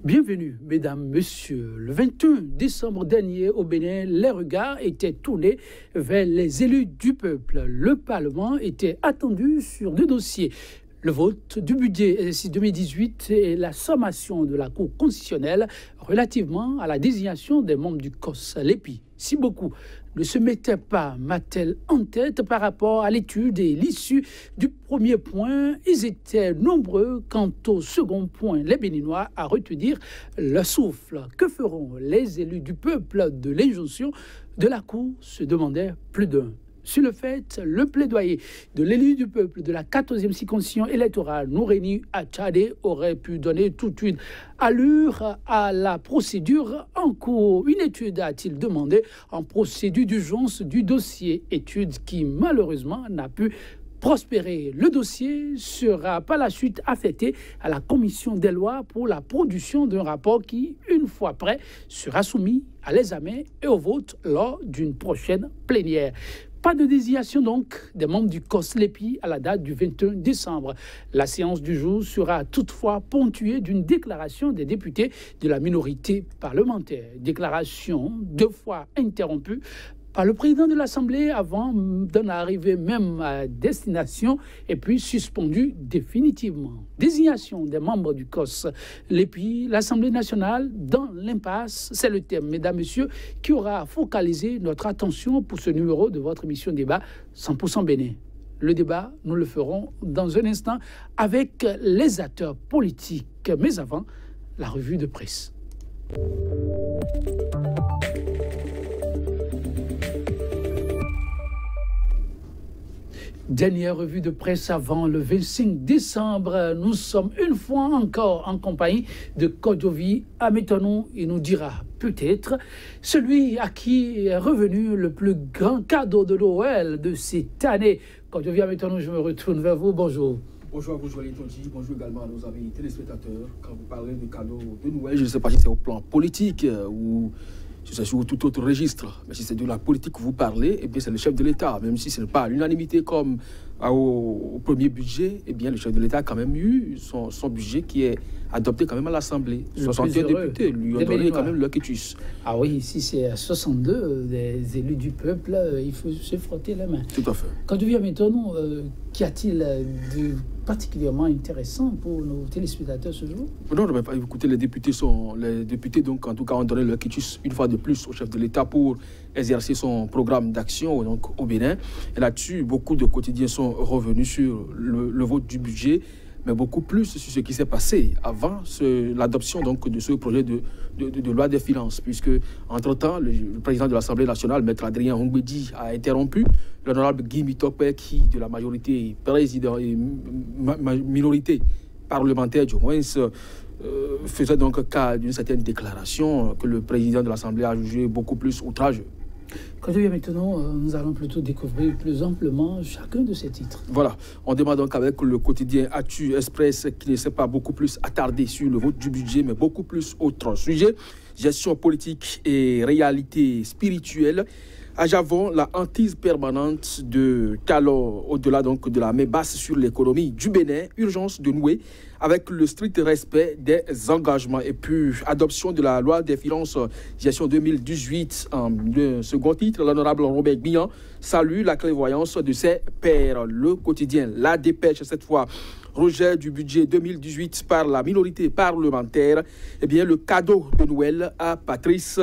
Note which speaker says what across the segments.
Speaker 1: Bienvenue, mesdames, messieurs. Le 21 décembre dernier, au Bénin, les regards étaient tournés vers les élus du peuple. Le Parlement était attendu sur deux dossiers. Le vote du budget exercice 2018 et la sommation de la Cour constitutionnelle relativement à la désignation des membres du COS. L'EPI, si beaucoup ne se mettaient pas Mattel en tête par rapport à l'étude et l'issue du premier point, ils étaient nombreux quant au second point. Les Béninois à retenir le souffle. Que feront les élus du peuple de l'injonction de la Cour, se demandait plus d'un. Sur le fait, le plaidoyer de l'élu du peuple de la 14e circonscription électorale, Nouréni Achadé, aurait pu donner toute une allure à la procédure en cours. Une étude a-t-il demandé en procédure d'urgence du dossier, étude qui malheureusement n'a pu prospérer. Le dossier sera par la suite affecté à la commission des lois pour la production d'un rapport qui, une fois prêt, sera soumis à l'examen et au vote lors d'une prochaine plénière. Pas de désignation donc des membres du COS-LEPI à la date du 21 décembre. La séance du jour sera toutefois ponctuée d'une déclaration des députés de la minorité parlementaire. Déclaration deux fois interrompue par le président de l'Assemblée avant d'en arriver même à destination et puis suspendu définitivement. Désignation des membres du COS-LEPI, l'Assemblée nationale dans l'impasse, c'est le thème, mesdames, messieurs, qui aura focalisé notre attention pour ce numéro de votre émission Débat 100% Bénin. Le débat, nous le ferons dans un instant avec les acteurs politiques. Mais avant, la revue de presse. Dernière revue de presse avant le 25 décembre. Nous sommes une fois encore en compagnie de Kodjovi Ametonou. Il nous dira peut-être celui à qui est revenu le plus grand cadeau de Noël de cette année. Kodjovi Ametonou, je me retourne vers vous. Bonjour.
Speaker 2: Bonjour à vous, Joël Tonji. Bonjour également à nos amis téléspectateurs. Quand vous parlez de cadeau de Noël, je ne sais pas si c'est au plan politique ou si c'est sur tout autre registre, mais si c'est de la politique que vous parlez, eh bien c'est le chef de l'État. Même si ce n'est pas à l'unanimité comme au premier budget, eh bien le chef de l'État a quand même eu son budget qui est adopté quand même à l'Assemblée. 61 députés lui ont donné quand même leur quitus.
Speaker 1: Ah oui, ici c'est 62 des élus du peuple, il faut se frotter les mains.
Speaker 2: Tout à fait.
Speaker 1: Quand tu viens maintenant, qu'y a-t-il de particulièrement intéressant pour nos téléspectateurs ce jour?
Speaker 2: Non, mais écoutez, les députés donc en tout cas ont donné leur quitus une fois de plus au chef de l'État pour exercer son programme d'action donc au Bénin. Et là-dessus, beaucoup de quotidiens sont revenus sur le vote du budget, mais beaucoup plus sur ce qui s'est passé avant l'adoption donc de ce projet de loi des finances, puisque entre-temps, le président de l'Assemblée nationale, Maître Adrien Ongbedi, a interrompu l'honorable Guy Mitokpe, qui, de la majorité président et minorité parlementaire du moins, faisait donc cas d'une certaine déclaration que le président de l'Assemblée a jugé beaucoup plus outrageux.
Speaker 1: Quand je viens maintenant, nous allons plutôt découvrir plus amplement chacun de ces titres.
Speaker 2: Voilà, on démarre donc avec le quotidien Actu Express qui ne s'est pas beaucoup plus attardé sur le vote du budget, mais beaucoup plus autre sujet. Gestion politique et réalité spirituelle. À Javon, la hantise permanente de Talon, au-delà donc de la main basse sur l'économie du Bénin, urgence de nouer avec le strict respect des engagements et puis adoption de la loi des finances gestion 2018 en second titre. L'honorable Robert Bihan salue la clairvoyance de ses pairs. Le quotidien La Dépêche, cette fois rejet du budget 2018 par la minorité parlementaire. Eh bien, le cadeau de Noël à Patrice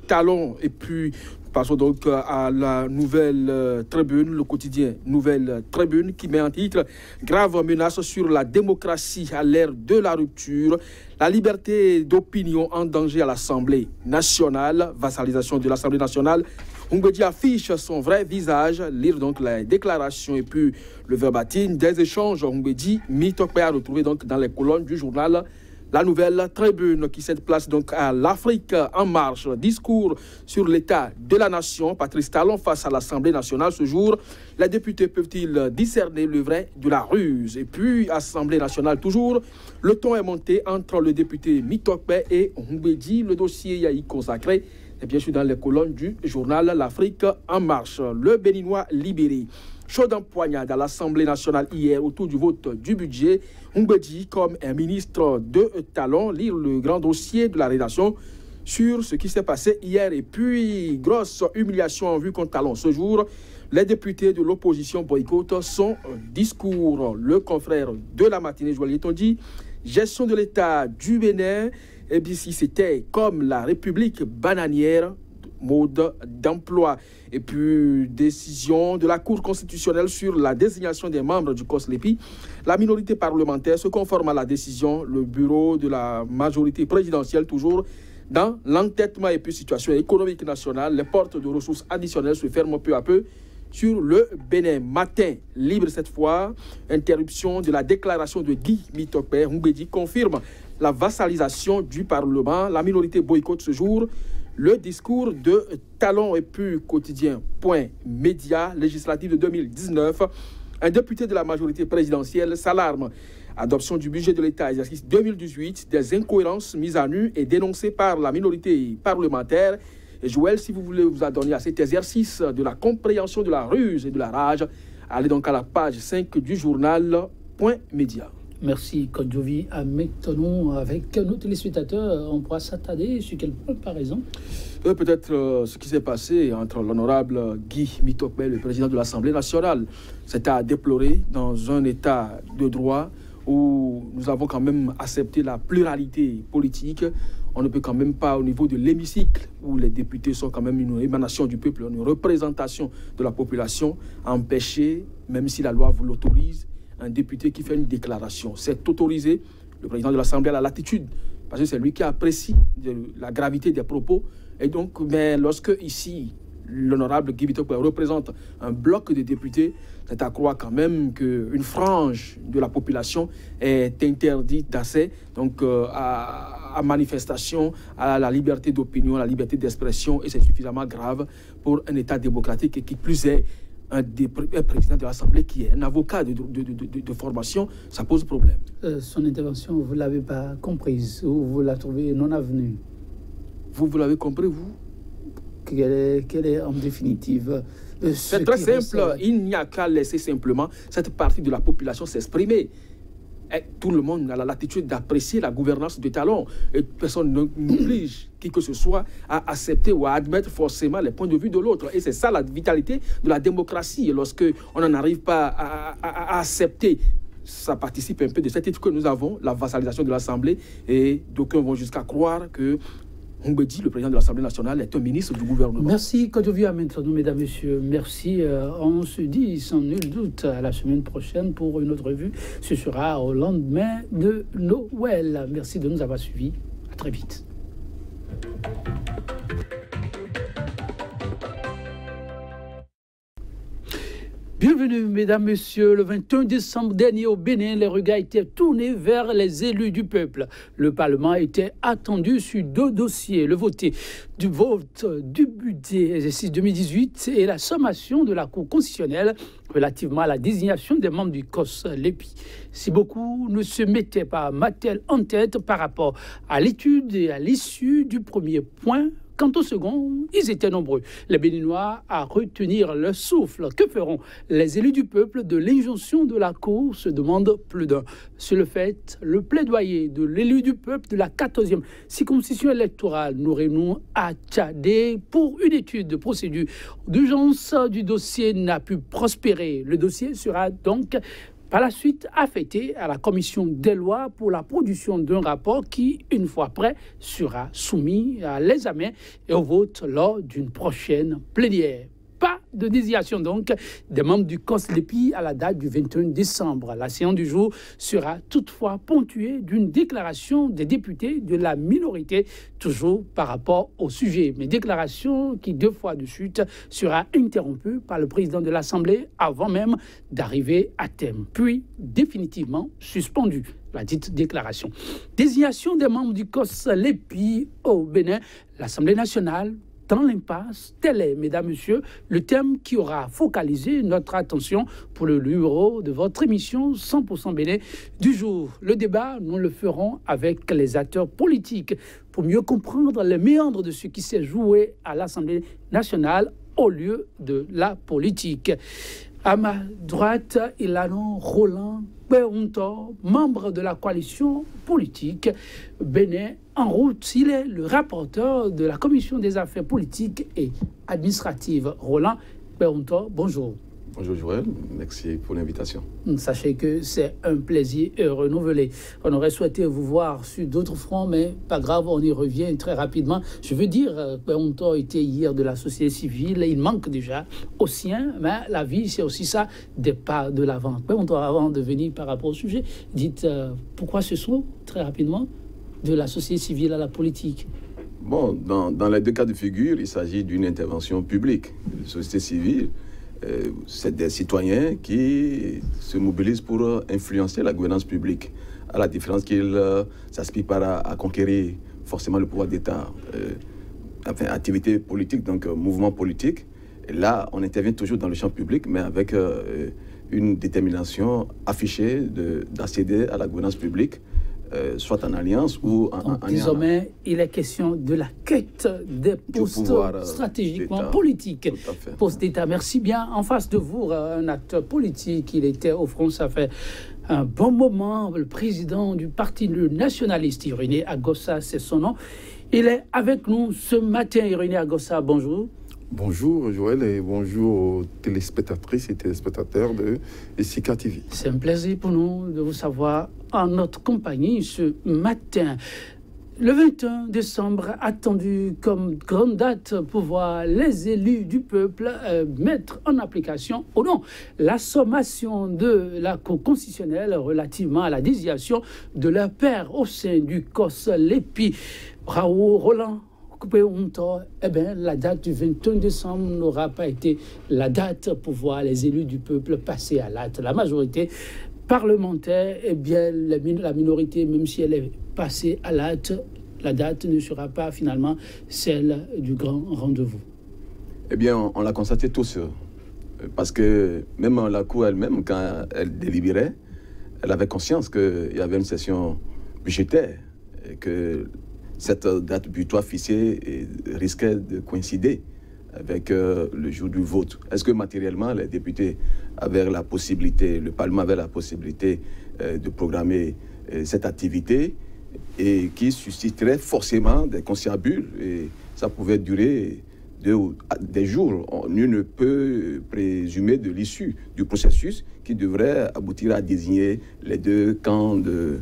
Speaker 2: Talon. Et puis passons donc à la Nouvelle Tribune, le quotidien Nouvelle Tribune qui met en titre « Grave menace sur la démocratie à l'ère de la rupture, la liberté d'opinion en danger à l'Assemblée nationale, vassalisation de l'Assemblée nationale ». Ongbedi affiche son vrai visage, lire donc la déclaration et puis le verbatim des échanges. Ongbedi Mitokpe a retrouvé donc dans les colonnes du journal La Nouvelle Tribune qui cède place donc à l'Afrique en marche. Discours sur l'état de la nation. Patrice Talon face à l'Assemblée nationale ce jour. Les députés peuvent-ils discerner le vrai de la ruse? Et puis, Assemblée nationale toujours. Le ton est monté entre le député Mitokpe et Ongbedi. Le dossier y a y consacré et bien sûr dans les colonnes du journal L'Afrique en marche. Le Béninois libéré. Chaud d'empoignade à l'Assemblée nationale hier autour du vote du budget. Mbedi, comme un ministre de talent, lire le grand dossier de la rédaction sur ce qui s'est passé hier. Et puis, grosse humiliation en vue contre Talon. Ce jour, les députés de l'opposition boycottent son discours. Le confrère de la matinée, Joël dit, gestion de l'État du Bénin, et bien si c'était comme la République bananière, mode d'emploi. Et puis, décision de la Cour constitutionnelle sur la désignation des membres du COSLEPI. La minorité parlementaire se conforme à la décision. Le bureau de la majorité présidentielle, toujours dans l'entêtement. Et puis, situation économique nationale, les portes de ressources additionnelles se ferment peu à peu sur le Bénin. Matin libre cette fois, interruption de la déclaration de Guy Mitokpe. Mbedi confirme la vassalisation du Parlement. La minorité boycotte ce jour le discours de Talon. Et puis quotidien point média législative de 2019. Un député de la majorité présidentielle s'alarme. Adoption du budget de l'État exercice 2018, des incohérences mises à nu et dénoncées par la minorité parlementaire. Et Joël, si vous voulez vous adonner à cet exercice de la compréhension de la ruse et de la rage, allez donc à la page 5 du journal Point Média.
Speaker 1: Merci, Kodjovi. Maintenant, avec nos téléspectateurs, on pourra s'attarder sur quel point, par exemple
Speaker 2: peut-être ce qui s'est passé entre l'honorable Guy Mitokpe, le président de l'Assemblée nationale. C'est à déplorer dans un état de droit où nous avons quand même accepté la pluralité politique. On ne peut quand même pas, au niveau de l'hémicycle, où les députés sont quand même une émanation du peuple, une représentation de la population, empêcher, même si la loi vous l'autorise, un député qui fait une déclaration. C'est autorisé. Le président de l'Assemblée a la latitude, parce que c'est lui qui apprécie la gravité des propos. Et donc, mais lorsque ici, l'honorable Guy Mitokpe représente un bloc de députés, c'est à croire quand même qu'une frange de la population est interdite d'accès donc, à manifestation, à la liberté d'opinion, à la liberté d'expression, et c'est suffisamment grave pour un État démocratique et qui plus est un président de l'Assemblée qui est un avocat de formation, ça pose problème.
Speaker 1: Son intervention, vous ne l'avez pas comprise ou vous la trouvez non avenue?
Speaker 2: Vous l'avez compris, vous?
Speaker 1: Quelle est en définitive
Speaker 2: c'est très simple. Il n'y a qu'à laisser simplement cette partie de la population s'exprimer. Tout le monde a la latitude d'apprécier la gouvernance de Talon. Et personne n'oblige qui que ce soit à accepter ou à admettre forcément les points de vue de l'autre. Et c'est ça la vitalité de la démocratie. Et lorsque on n'en arrive pas à accepter, ça participe un peu de cet titre que nous avons, la vassalisation de l'Assemblée. Et d'aucuns vont jusqu'à croire que Mbedi, le président de l'Assemblée nationale, est un ministre du gouvernement.
Speaker 1: Merci, Kodjovi, à maintenant, mesdames, messieurs. Merci. On se dit sans nul doute à la semaine prochaine pour une autre revue. Ce sera au lendemain de Noël. Merci de nous avoir suivis. À très vite. Bienvenue, mesdames, messieurs. Le 21 décembre dernier au Bénin, les regards étaient tournés vers les élus du peuple. Le Parlement était attendu sur deux dossiers. Le vote du budget exercice 2018 et la sommation de la Cour constitutionnelle relativement à la désignation des membres du COSLEPI. Si beaucoup ne se mettaient pas Mattel en tête par rapport à l'étude et à l'issue du premier point, quant au second, ils étaient nombreux. Les Béninois à retenir leur souffle. Que feront les élus du peuple de l'injonction de la Cour, se demande plus d'un. Sur le fait, le plaidoyer de l'élu du peuple de la 14e circonscription électorale nous à Tchadé pour une étude de procédure d'urgence du dossier n'a pu prospérer. Le dossier sera donc par la suite affecté à la commission des lois pour la production d'un rapport qui, une fois prêt, sera soumis à l'examen et au vote lors d'une prochaine plénière. Pas de désignation donc des membres du COSLEPI à la date du 21 décembre. La séance du jour sera toutefois ponctuée d'une déclaration des députés de la minorité, toujours par rapport au sujet. Mais déclaration qui, deux fois de suite, sera interrompue par le président de l'Assemblée avant même d'arriver à terme, puis définitivement suspendue. La dite déclaration. Désignation des membres du COSLEPI au Bénin, l'Assemblée nationale dans l'impasse. Tel est, mesdames, messieurs, le thème qui aura focalisé notre attention pour le numéro de votre émission 100% Bénin du jour. Le débat, nous le ferons avec les acteurs politiques pour mieux comprendre les méandres de ce qui s'est joué à l'Assemblée nationale au lieu de la politique. À ma droite, il a nom Roland Kpeuntor, membre de la coalition politique Bénin en route. Il est le rapporteur de la commission des affaires politiques et administratives. Roland Kpeuntor, bonjour.
Speaker 3: Bonjour Joël, merci pour l'invitation.
Speaker 1: Sachez que c'est un plaisir renouvelé. On aurait souhaité vous voir sur d'autres fronts, mais pas grave, on y revient très rapidement. Je veux dire, Kpeuntor était hier de la société civile, il manque déjà au sien, mais la vie, c'est aussi ça, des pas de l'avant. Kpeuntor, avant de venir par rapport au sujet, dites pourquoi ce saut, très rapidement, de la société civile à la politique?
Speaker 3: Bon, dans les deux cas de figure, il s'agit d'une intervention publique, de société civile. C'est des citoyens qui se mobilisent pour influencer la gouvernance publique, à la différence qu'ils s'aspirent pas à conquérir forcément le pouvoir d'État. Enfin, activité politique, donc mouvement politique. Et là, on intervient toujours dans le champ public, mais avec une détermination affichée d'accéder à la gouvernance publique, soit en alliance ou en
Speaker 1: désormais, il est question de la quête des postes stratégiquement politiques. Postes d'État. Merci bien. En face de vous, un acteur politique, il était au front, ça fait un bon moment, le président du parti nationaliste, Irénée Agossa, c'est son nom. Il est avec nous ce matin, Irénée Agossa, bonjour.
Speaker 4: Bonjour Joël et bonjour aux téléspectatrices et téléspectateurs de SICA TV.
Speaker 1: C'est un plaisir pour nous de vous savoir en notre compagnie ce matin. Le 21 décembre, attendu comme grande date pour voir les élus du peuple mettre en application ou non la sommation de la Cour constitutionnelle relativement à la désignation de leur père au sein du COS Lépi. Roland Kpeuntor, la date du 21 décembre n'aura pas été la date pour voir les élus du peuple passer à l'acte. La majorité parlementaire, la minorité, même si elle est passée à l'acte, la date ne sera pas finalement celle du grand rendez-vous.
Speaker 3: Eh bien, on l'a constaté tous, parce que même la Cour elle-même, quand elle délibérait, elle avait conscience qu'il y avait une session budgétaire et que cette date butoir fixée risquait de coïncider avec le jour du vote. Est-ce que matériellement, les députés avaient la possibilité, le Parlement avait la possibilité de programmer cette activité et qui susciterait forcément des conciliabules et ça pouvait durer des jours. Nul ne peut présumer de l'issue du processus qui devrait aboutir à désigner les deux camps de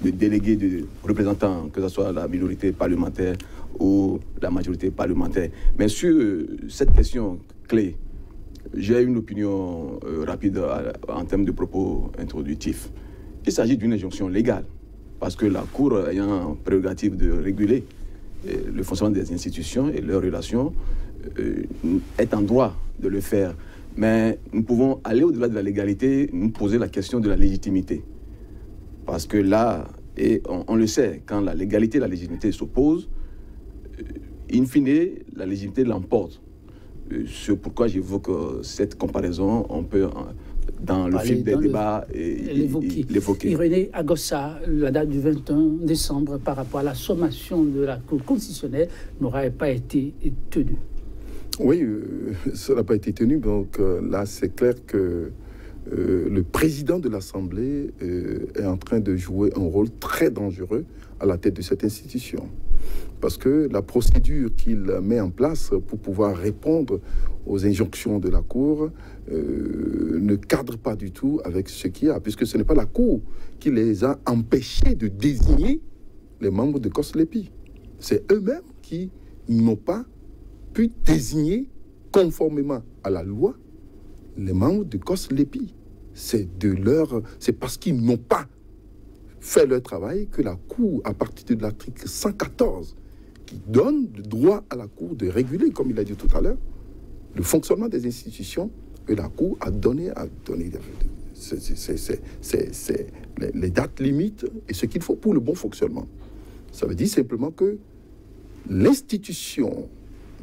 Speaker 3: délégués, de représentants, que ce soit la minorité parlementaire ou la majorité parlementaire. Mais sur cette question clé, j'ai une opinion rapide en termes de propos introductifs. Il s'agit d'une injonction légale, parce que la Cour ayant prérogative de réguler le fonctionnement des institutions et leurs relations est en droit de le faire. Mais nous pouvons aller au-delà de la légalité, nous poser la question de la légitimité. Parce que là, et on le sait, quand la légalité et la légitimité s'opposent, in fine, la légitimité l'emporte. C'est pourquoi j'évoque cette comparaison, on peut, dans le fil des débats, l'évoquer.
Speaker 1: Irénée Agossa, la date du 21 décembre par rapport à la sommation de la Cour constitutionnelle n'aurait pas été tenue.
Speaker 4: Oui, ça n'a pas été tenu. Donc là, c'est clair que le président de l'Assemblée est en train de jouer un rôle très dangereux à la tête de cette institution. Parce que la procédure qu'il met en place pour pouvoir répondre aux injonctions de la Cour ne cadre pas du tout avec ce qu'il y a, puisque ce n'est pas la Cour qui les a empêchés de désigner les membres de COS Lépi. C'est eux-mêmes qui n'ont pas pu désigner conformément à la loi les membres de COS Lépi. C'est parce qu'ils n'ont pas fait leur travail que la Cour, à partir de l'article 114, qui donne le droit à la Cour de réguler, comme il a dit tout à l'heure, le fonctionnement des institutions, et la Cour a donné les dates limites et ce qu'il faut pour le bon fonctionnement. Ça veut dire simplement que l'institution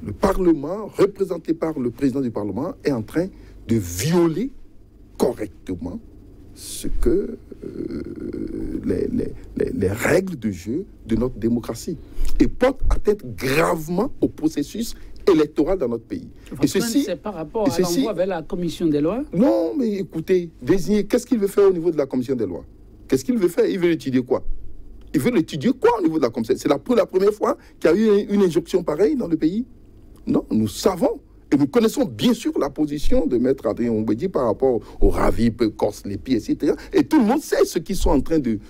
Speaker 4: le Parlement, représenté par le président du Parlement, est en train de violer correctement ce que les règles de jeu de notre démocratie et porte atteinte gravement au processus électoral dans notre pays.
Speaker 1: Et ceci, c'est par rapport à l'envoi vers la commission des lois?
Speaker 4: Non, mais écoutez, désigner, qu'est-ce qu'il veut faire au niveau de la commission des lois? Qu'est-ce qu'il veut faire? Il veut étudier quoi? Il veut étudier quoi au niveau de la commission? C'est pour la première fois qu'il y a eu une injonction pareille dans le pays? Non, nous savons. Et nous connaissons bien sûr la position de Maître Adrien Oumbédi par rapport au Ravip, Corse, Lépi, etc. Et tout le monde sait ce qu'ils sont en train de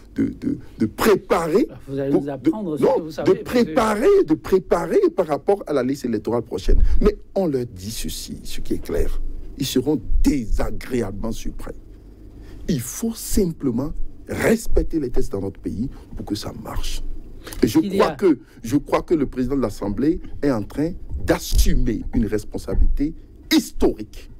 Speaker 4: préparer.
Speaker 1: Vous allez nous apprendre ce que vous savez.
Speaker 4: De préparer par rapport à la liste électorale prochaine. Mais on leur dit ceci, ce qui est clair. Ils seront désagréablement surpris. Il faut simplement respecter les tests dans notre pays pour que ça marche. Et je crois que le président de l'Assemblée est en train d'assumer une responsabilité historique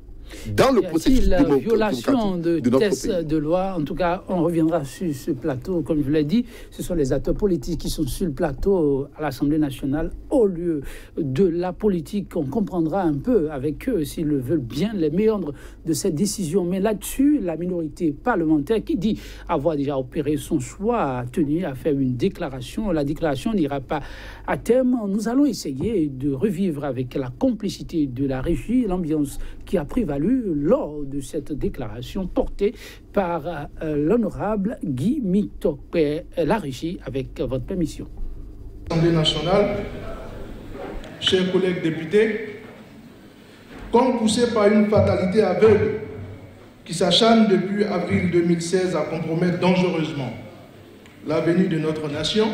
Speaker 4: dans le processus démocratique
Speaker 1: violation de tests de loi. En tout cas, on reviendra sur ce plateau. Comme je l'ai dit, ce sont les acteurs politiques qui sont sur le plateau à l'Assemblée nationale. Au lieu de la politique, on comprendra un peu avec eux, s'ils le veulent bien, les méandres de cette décision. Mais là-dessus, la minorité parlementaire qui dit avoir déjà opéré son choix a tenu à faire une déclaration. La déclaration n'ira pas à terme. Nous allons essayer de revivre avec la complicité de la régie l'ambiance qui a prévalu lors de cette déclaration portée par l'honorable Guy Mitokpe. La régie, avec votre permission.
Speaker 5: L'Assemblée nationale, chers collègues députés, comme poussé par une fatalité aveugle qui s'acharne depuis avril 2016 à compromettre dangereusement l'avenir de notre nation,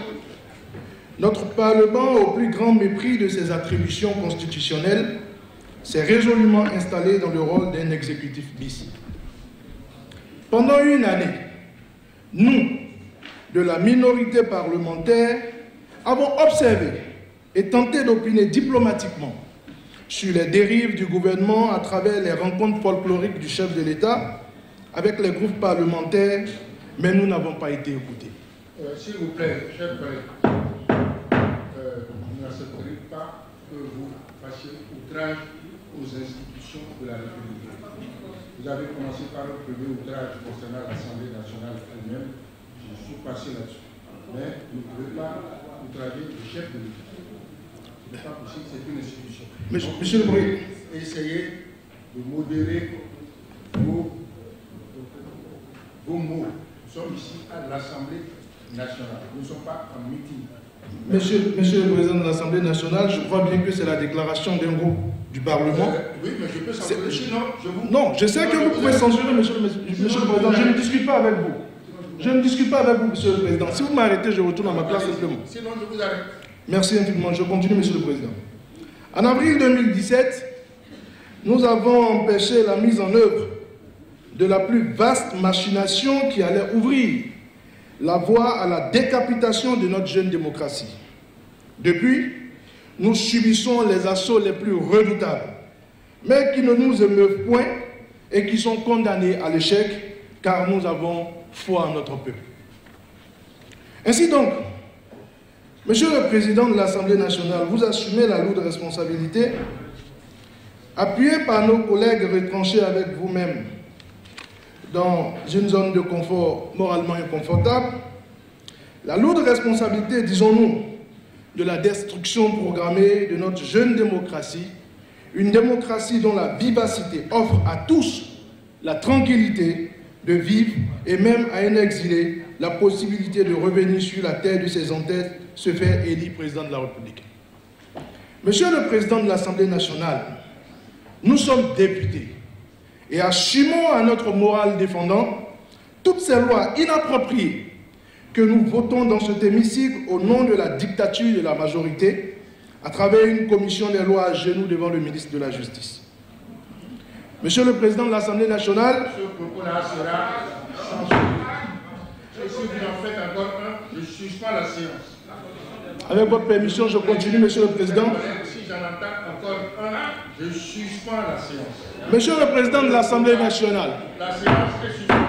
Speaker 5: notre Parlement, au plus grand mépris de ses attributions constitutionnelles, s'est résolument installé dans le rôle d'un exécutif bis. Pendant une année, nous, de la minorité parlementaire, avons observé et tenté d'opiner diplomatiquement sur les dérives du gouvernement à travers les rencontres folkloriques du chef de l'État avec les groupes parlementaires, mais nous n'avons pas été écoutés.
Speaker 6: S'il vous plaît, chers collègues, nous n'accepterons pas que vous fassiez outrage aux institutions de la République. Vous avez commencé par le premier outrage concernant l'Assemblée nationale elle-même. Je suis passé là-dessus. Mais vous ne pouvez pas outrager le chef de l'État. Ce n'est pas possible, c'est une institution.
Speaker 5: Monsieur le Président,
Speaker 6: essayez de modérer vos mots. Nous sommes ici à l'Assemblée nationale. Nous ne sommes pas en meeting.
Speaker 5: Monsieur le Président de l'Assemblée nationale, je crois bien que c'est la déclaration d'un groupe du Parlement.
Speaker 6: Oui, mais je peux censurer, sinon je vous...
Speaker 5: Non, je sais que vous pouvez censurer, monsieur le Président. Je ne discute pas avec vous. Je ne discute pas avec vous, monsieur le Président. Si vous m'arrêtez, je retourne à ma place simplement.
Speaker 6: Sinon, je vous arrête.
Speaker 5: Merci infiniment. Je continue, monsieur le Président. En avril 2017, nous avons empêché la mise en œuvre de la plus vaste machination qui allait ouvrir la voie à la décapitation de notre jeune démocratie. Depuis, nous subissons les assauts les plus redoutables, mais qui ne nous émeuvent point et qui sont condamnés à l'échec, car nous avons foi en notre peuple. Ainsi donc, Monsieur le Président de l'Assemblée nationale, vous assumez la lourde responsabilité, appuyé par nos collègues retranchés avec vous-même, dans une zone de confort moralement inconfortable, la lourde responsabilité, disons-nous, de la destruction programmée de notre jeune démocratie, une démocratie dont la vivacité offre à tous la tranquillité de vivre et même à un exilé la possibilité de revenir sur la terre de ses ancêtres, se faire élire président de la République. Monsieur le Président de l'Assemblée nationale, nous sommes députés et assumons à notre morale défendant toutes ces lois inappropriées que nous votons dans cet hémicycle au nom de la dictature de la majorité à travers une commission des lois à genoux devant le ministre de la Justice. Monsieur le Président de l'Assemblée nationale,
Speaker 6: ce propos-là sera censuré. Et si vous en faites encore un, je suspends la séance.
Speaker 5: Avec votre permission, je continue, Monsieur le Président.
Speaker 6: Si j'en entends encore un, je suspends la séance.
Speaker 5: Monsieur le Président de l'Assemblée nationale.
Speaker 6: La séance est suspendue.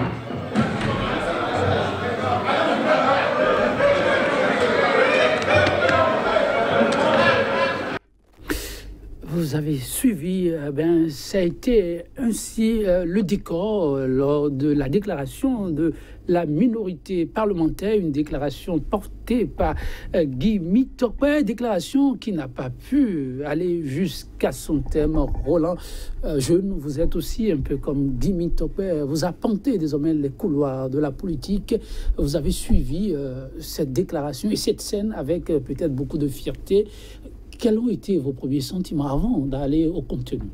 Speaker 1: vous avez suivi, ça a été ainsi le décor lors de la déclaration de la minorité parlementaire, une déclaration portée par Guy Mitokpe, déclaration qui n'a pas pu aller jusqu'à son terme. Roland Jeune, vous êtes aussi un peu comme Guy Mitokpe, vous arpentez désormais les couloirs de la politique, vous avez suivi cette déclaration et cette scène avec peut-être beaucoup de fierté. Quels ont été vos premiers sentiments avant d'aller au contenu?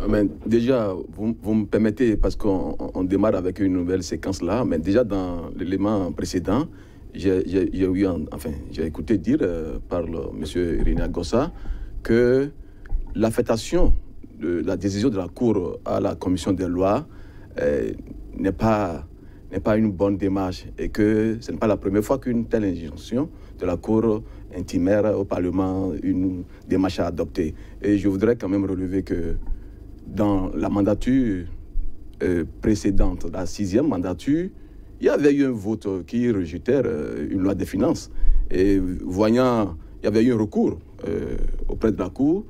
Speaker 3: Mais déjà, vous me permettez, parce qu'on démarre avec une nouvelle séquence là, mais déjà dans l'élément précédent, j'ai écouté dire par M. Irénée Agossa que l'affectation de la décision de la Cour à la commission des lois n'est pas une bonne démarche et que ce n'est pas la première fois qu'une telle injonction de la Cour intimaire au Parlement une démarche à adopter. Et je voudrais quand même relever que dans la mandature précédente, la 6e mandature, il y avait eu un vote qui rejetait une loi des finances. Et voyant, il y avait eu un recours auprès de la Cour,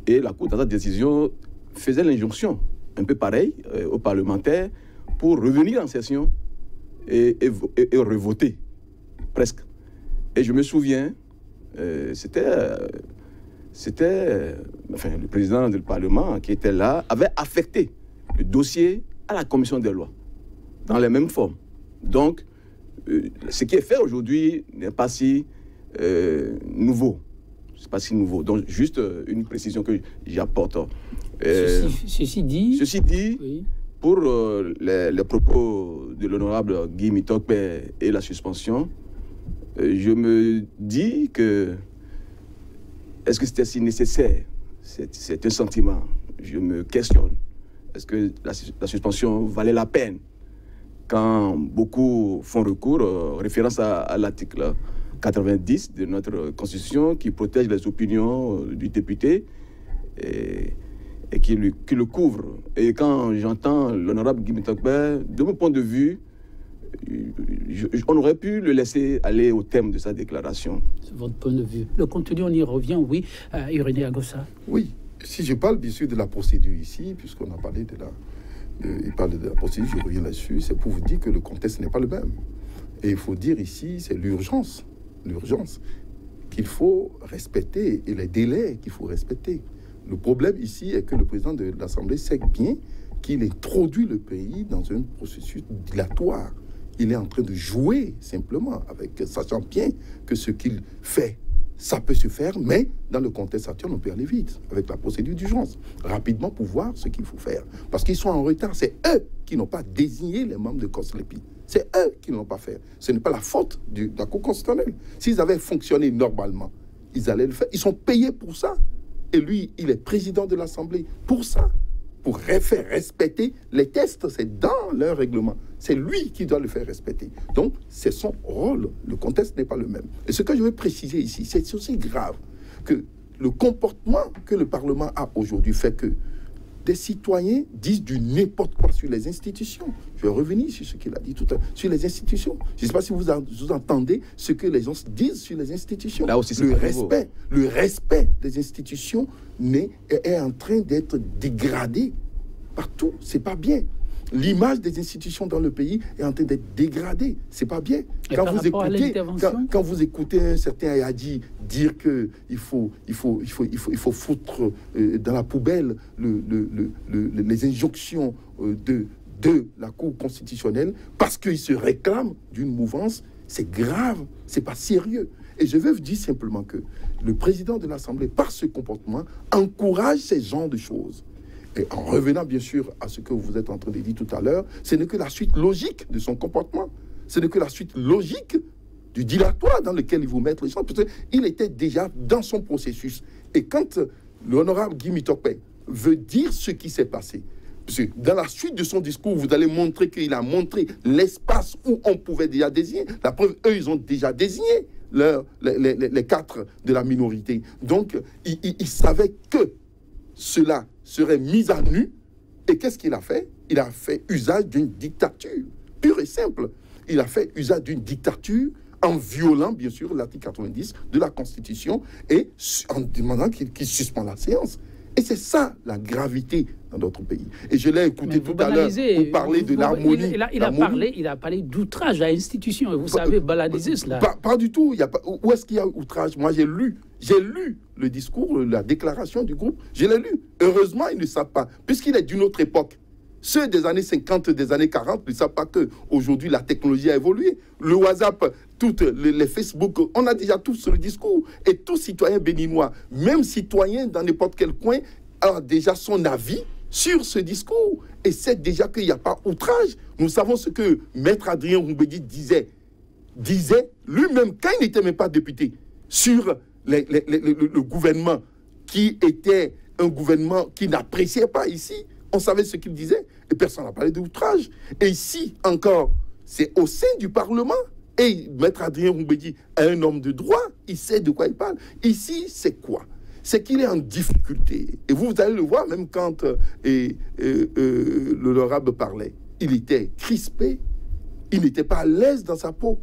Speaker 3: et la Cour, dans sa décision, faisait l'injonction, un peu pareil, aux parlementaires, pour revenir en session et revoter, presque. Et je me souviens, le président du Parlement qui était là avait affecté le dossier à la commission des lois, dans les mêmes formes. Donc, ce qui est fait aujourd'hui n'est pas si nouveau. C'est pas si nouveau. Donc, juste une précision que j'apporte.
Speaker 1: Ceci dit,
Speaker 3: oui. Pour les propos de l'honorable Guy Mitokpe et la suspension, je me dis que est-ce que c'était si nécessaire? C'est un sentiment. Je me questionne. Est-ce que la suspension valait la peine? Quand beaucoup font recours, référence à l'article 90 de notre Constitution qui protège les opinions du député et qui le couvre. Et quand j'entends l'honorable Guy Mitokpe, de mon point de vue, on aurait pu le laisser aller au thème de sa déclaration.
Speaker 1: C'est votre point de vue. Le contenu, on y revient, oui. Irénée Agossa.
Speaker 4: Oui. Si je parle bien sûr de la procédure ici, puisqu'on a parlé il parle de la procédure, je reviens là-dessus, c'est pour vous dire que le contexte n'est pas le même. Et il faut dire ici, c'est l'urgence qu'il faut respecter et les délais qu'il faut respecter. Le problème ici est que le président de l'Assemblée sait bien qu'il introduit le pays dans un processus dilatoire. Il est en train de jouer simplement, sachant bien que ce qu'il fait, ça peut se faire, mais dans le contexte actuel, on peut aller vite, avec la procédure d'urgence, rapidement pour voir ce qu'il faut faire. Parce qu'ils sont en retard, c'est eux qui n'ont pas désigné les membres de COSLEPI. C'est eux qui ne l'ont pas fait. Ce n'est pas la faute de la Cour constitutionnelle. S'ils avaient fonctionné normalement, ils allaient le faire. Ils sont payés pour ça. Et lui, il est président de l'Assemblée pour ça. Pour faire respecter les tests, c'est dans leur règlement. C'est lui qui doit le faire respecter. Donc, c'est son rôle. Le contexte n'est pas le même. Et ce que je veux préciser ici, c'est aussi grave que le comportement que le Parlement a aujourd'hui fait que des citoyens disent du n'importe quoi sur les institutions. Je vais revenir sur ce qu'il a dit tout à l'heure, sur les institutions. Je ne sais pas si vous entendez ce que les gens disent sur les institutions.
Speaker 3: Là aussi,
Speaker 4: le respect des institutions est en train d'être dégradé partout. C'est pas bien. L'image des institutions dans le pays est en train d'être dégradée. C'est pas bien. Quand vous écoutez un certain Ayadi dire que il faut foutre dans la poubelle les injonctions de la Cour constitutionnelle parce qu'il se réclame d'une mouvance, c'est grave, c'est pas sérieux. Et je veux vous dire simplement que le président de l'Assemblée, par ce comportement, encourage ces genres de choses. Et en revenant bien sûr à ce que vous êtes en train de dire tout à l'heure, ce n'est que la suite logique de son comportement. Ce n'est que la suite logique du dilatoire dans lequel il vous met les gens. Parce qu'il était déjà dans son processus. Et quand l'honorable Guy Mitokpe veut dire ce qui s'est passé, parce que dans la suite de son discours, vous allez montrer qu'il a montré l'espace où on pouvait déjà désigner. La preuve, eux, ils ont déjà désigné les 4 de la minorité. Donc, ils savaient que cela serait mis à nu. Et qu'est-ce qu'il a fait? Il a fait usage d'une dictature, pure et simple. Il a fait usage d'une dictature en violant, bien sûr, l'article 90 de la Constitution et en demandant qu'il suspende la séance. Et c'est ça la gravité dans notre pays. Et je l'ai écouté tout à l'heure pour parler de l'harmonie.
Speaker 1: Il a parlé d'outrage à l'institution. Et vous savez banaliser cela.
Speaker 4: Pas du tout. Il y a pas, où est-ce qu'il y a outrage? Moi, j'ai lu le discours, la déclaration du groupe. Je l'ai lu. Heureusement, ils ne savent pas. Puisqu'il est d'une autre époque. Ceux des années 50, des années 40 ne savent pas qu'aujourd'hui, la technologie a évolué. Le WhatsApp, toutes les Facebook, on a déjà tous le discours. Et tout citoyen béninois, même citoyen dans n'importe quel coin, a déjà son avis sur ce discours. Et sait déjà qu'il n'y a pas outrage. Nous savons ce que Maître Adrien Roumbédi disait lui-même, quand il n'était même pas député, sur le gouvernement qui était un gouvernement qui n'appréciait pas ici. On savait ce qu'il disait et personne n'a parlé d'outrage. Et ici, encore, c'est au sein du Parlement. Et Maître Adrien Roumbédi est un homme de droit, il sait de quoi il parle. Ici, c'est quoi? C'est qu'il est en difficulté. Et vous allez le voir, même quand l'honorable parlait, il était crispé, il n'était pas à l'aise dans sa peau.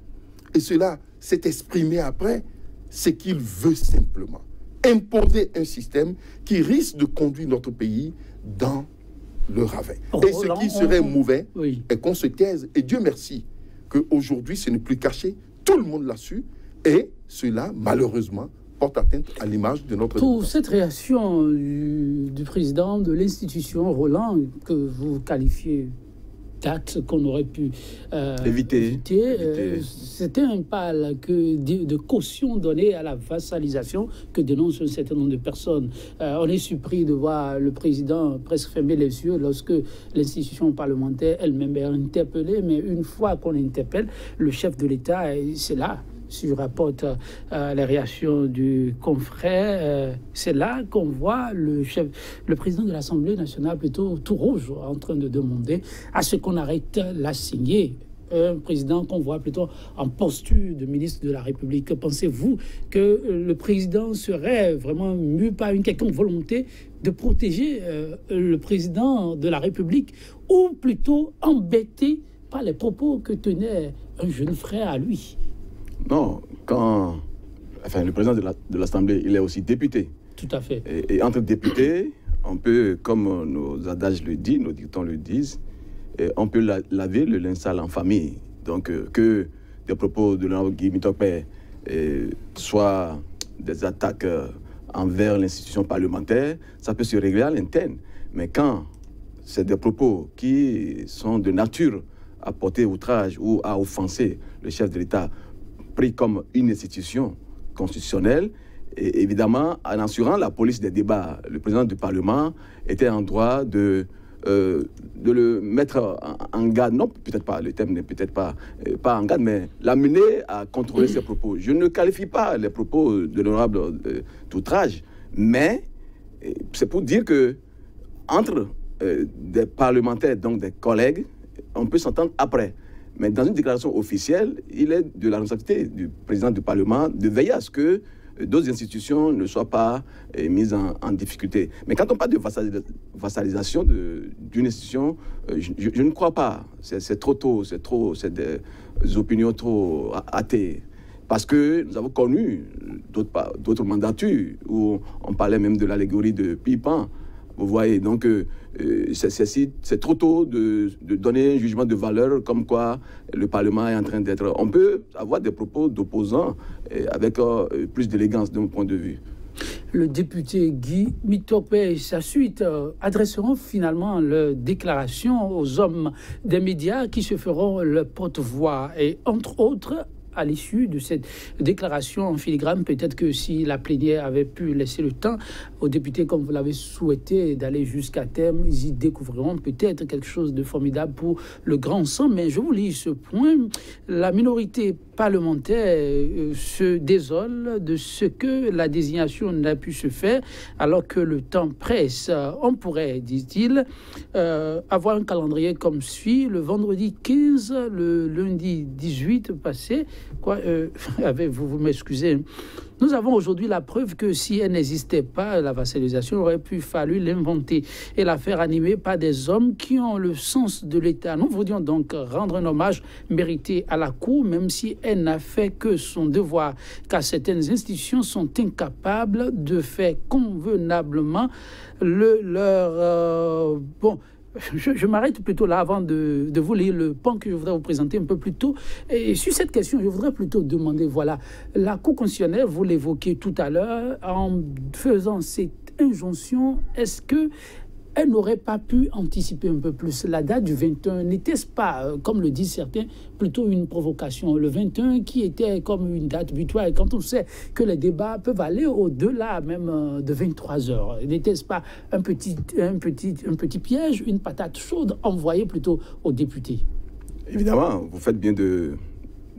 Speaker 4: Et cela s'est exprimé après, c'est qu'il veut simplement imposer un système qui risque de conduire notre pays dans le ravin. Et ce qui serait mauvais est qu'on se taise. Et Dieu merci qu'aujourd'hui, ce n'est plus caché. Tout le monde l'a su. Et cela, malheureusement, porte atteinte à l'image de notre...
Speaker 1: Pour cette réaction du président de l'institution, Roland, que vous qualifiez d'acte qu'on aurait pu éviter. C'était un pal de caution donnée à la vassalisation que dénoncent un certain nombre de personnes. On est surpris de voir le président presque fermer les yeux lorsque l'institution parlementaire elle-même est interpellée, mais une fois qu'on interpelle le chef de l'État, c'est là. Si je rapporte les réactions du confrère, c'est là qu'on voit le président de l'Assemblée nationale plutôt tout rouge en train de demander à ce qu'on arrête la signer. Un président qu'on voit plutôt en posture de ministre de la République. Pensez-vous que le président serait vraiment mu par une quelconque volonté de protéger le président de la République ou plutôt embêté par les propos que tenait un jeune frère à lui?
Speaker 3: Non, le président de l'Assemblée, il est aussi député.
Speaker 1: Tout à fait.
Speaker 3: Et entre députés, on peut, comme nos adages le disent, nos dictons le disent, on peut laver le linge sale en famille. Donc, que des propos de l'honorable Guy Mitokpe soient des attaques envers l'institution parlementaire, ça peut se régler à l'interne. Mais quand c'est des propos qui sont de nature à porter outrage ou à offenser le chef de l'État, pris comme une institution constitutionnelle, et évidemment, en assurant la police des débats, le président du Parlement était en droit de le mettre en garde. Non, peut-être pas, le terme n'est peut-être pas en garde, mais l'amener à contrôler ses propos. Je ne qualifie pas les propos de l'honorable d'outrage, mais c'est pour dire que entre des parlementaires, donc des collègues, on peut s'entendre après. Mais dans une déclaration officielle, il est de la responsabilité du président du Parlement de veiller à ce que d'autres institutions ne soient pas mises en difficulté. Mais quand on parle de vassalisation d'une institution, je ne crois pas. C'est trop tôt, c'est des opinions trop hâtées. Parce que nous avons connu d'autres mandatures où on parlait même de l'allégorie de Pipan. Vous voyez, donc c'est trop tôt de donner un jugement de valeur comme quoi le Parlement est en train d'être... On peut avoir des propos d'opposants avec plus d'élégance de mon point de vue.
Speaker 1: Le député Guy Mitokpe et sa suite adresseront finalement leur déclaration aux hommes des médias qui se feront le porte-voix. Et entre autres, à l'issue de cette déclaration en filigrane, peut-être que si la plénière avait pu laisser le temps aux députés, comme vous l'avez souhaité, d'aller jusqu'à terme, ils y découvriront peut-être quelque chose de formidable pour le grand ensemble. Mais je vous lis ce point. La minorité parlementaire se désole de ce que la désignation n'a pu se faire alors que le temps presse. On pourrait, dit-il, avoir un calendrier comme suit: le vendredi 15, le lundi 18 passé, Vous m'excusez. Nous avons aujourd'hui la preuve que si elle n'existait pas, la vassalisation aurait pu fallu l'inventer et la faire animer par des hommes qui ont le sens de l'État. Nous voulions donc rendre un hommage mérité à la Cour, même si elle n'a fait que son devoir, car certaines institutions sont incapables de faire convenablement leur... Je m'arrête plutôt là avant de vous lire le pan que je voudrais vous présenter un peu plus tôt. Et sur cette question, je voudrais plutôt demander, voilà, la Cour constitutionnelle, vous l'évoquiez tout à l'heure, en faisant cette injonction, est-ce que elle n'aurait pas pu anticiper un peu plus la date du 21? N'était-ce pas, comme le disent certains, plutôt une provocation? Le 21 qui était comme une date butoir, et quand on sait que les débats peuvent aller au-delà même de 23 heures, n'était-ce pas un petit piège, une patate chaude envoyée plutôt aux députés?
Speaker 3: Évidemment, vous faites bien de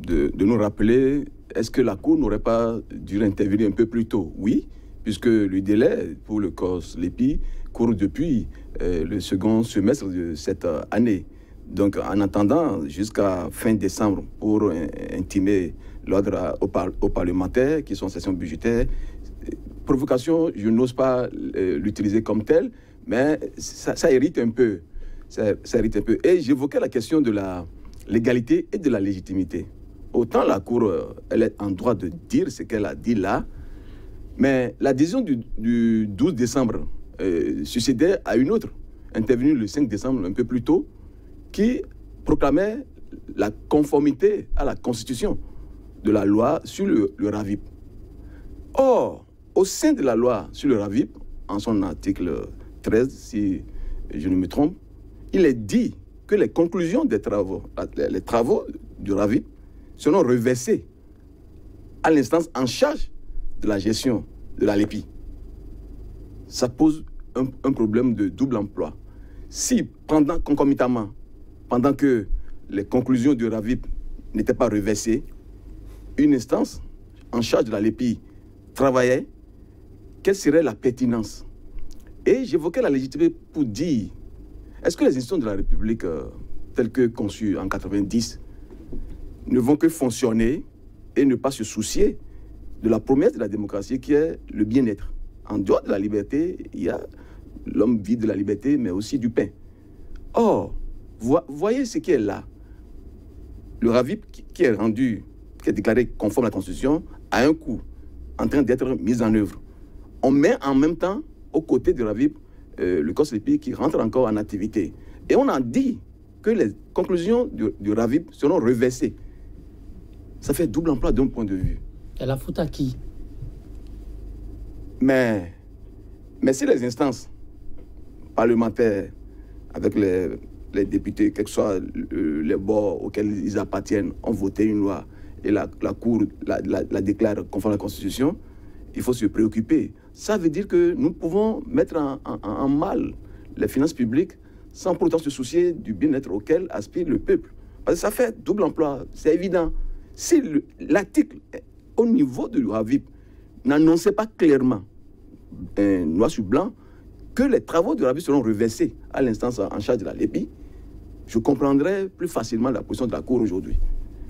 Speaker 3: nous rappeler, est-ce que la Cour n'aurait pas dû intervenir un peu plus tôt? Oui, puisque le délai pour le COS LEPI court depuis le second semestre de cette année. Donc, en attendant jusqu'à fin décembre pour intimer l'ordre aux parlementaires qui sont en session budgétaire, provocation, je n'ose pas l'utiliser comme telle, mais ça irrite un peu. Ça irrite un peu. Et j'évoquais la question de la légalité et de la légitimité. Autant la Cour, elle est en droit de dire ce qu'elle a dit là, mais la décision du 12 décembre succédait à une autre, intervenue le 5 décembre, un peu plus tôt, qui proclamait la conformité à la Constitution de la loi sur le RAVIP. Or, au sein de la loi sur le RAVIP, en son article 13, si je ne me trompe, il est dit que les conclusions des travaux, les travaux du RAVIP seront reversés à l'instance en charge de la gestion de la LEPI. Ça pose un problème de double emploi. Si, concomitamment, pendant que les conclusions du RAVIP n'étaient pas reversées, une instance en charge de la LEPI travaillait, quelle serait la pertinence? Et j'évoquais la légitimité pour dire, est-ce que les institutions de la République, telles que conçues en 90, ne vont que fonctionner et ne pas se soucier de la promesse de la démocratie qui est le bien-être? En dehors de la liberté, il y a l'homme vit de la liberté, mais aussi du pain. Or, voyez ce qui est là. Le RAVIP qui est déclaré conforme à la Constitution, a un coût en train d'être mis en œuvre. On met en même temps, aux côtés du RAVIP, le COS LEPI qui rentre encore en activité. Et on a dit que les conclusions du RAVIP seront reversées. Ça fait double emploi d'un point de vue.
Speaker 1: Et la faute à qui?
Speaker 3: Mais si les instances parlementaires, avec les députés, quels que soient les bords auxquels ils appartiennent, ont voté une loi et la Cour la déclare conforme à la Constitution, il faut se préoccuper. Ça veut dire que nous pouvons mettre en mal les finances publiques sans pour autant se soucier du bien-être auquel aspire le peuple. Parce que ça fait double emploi, c'est évident. Si l'article au niveau du RAVIP n'annonçait pas clairement, noir sur blanc, que les travaux du RAVIP seront reversés à l'instance en charge de la LEPI, je comprendrais plus facilement la position de la Cour aujourd'hui.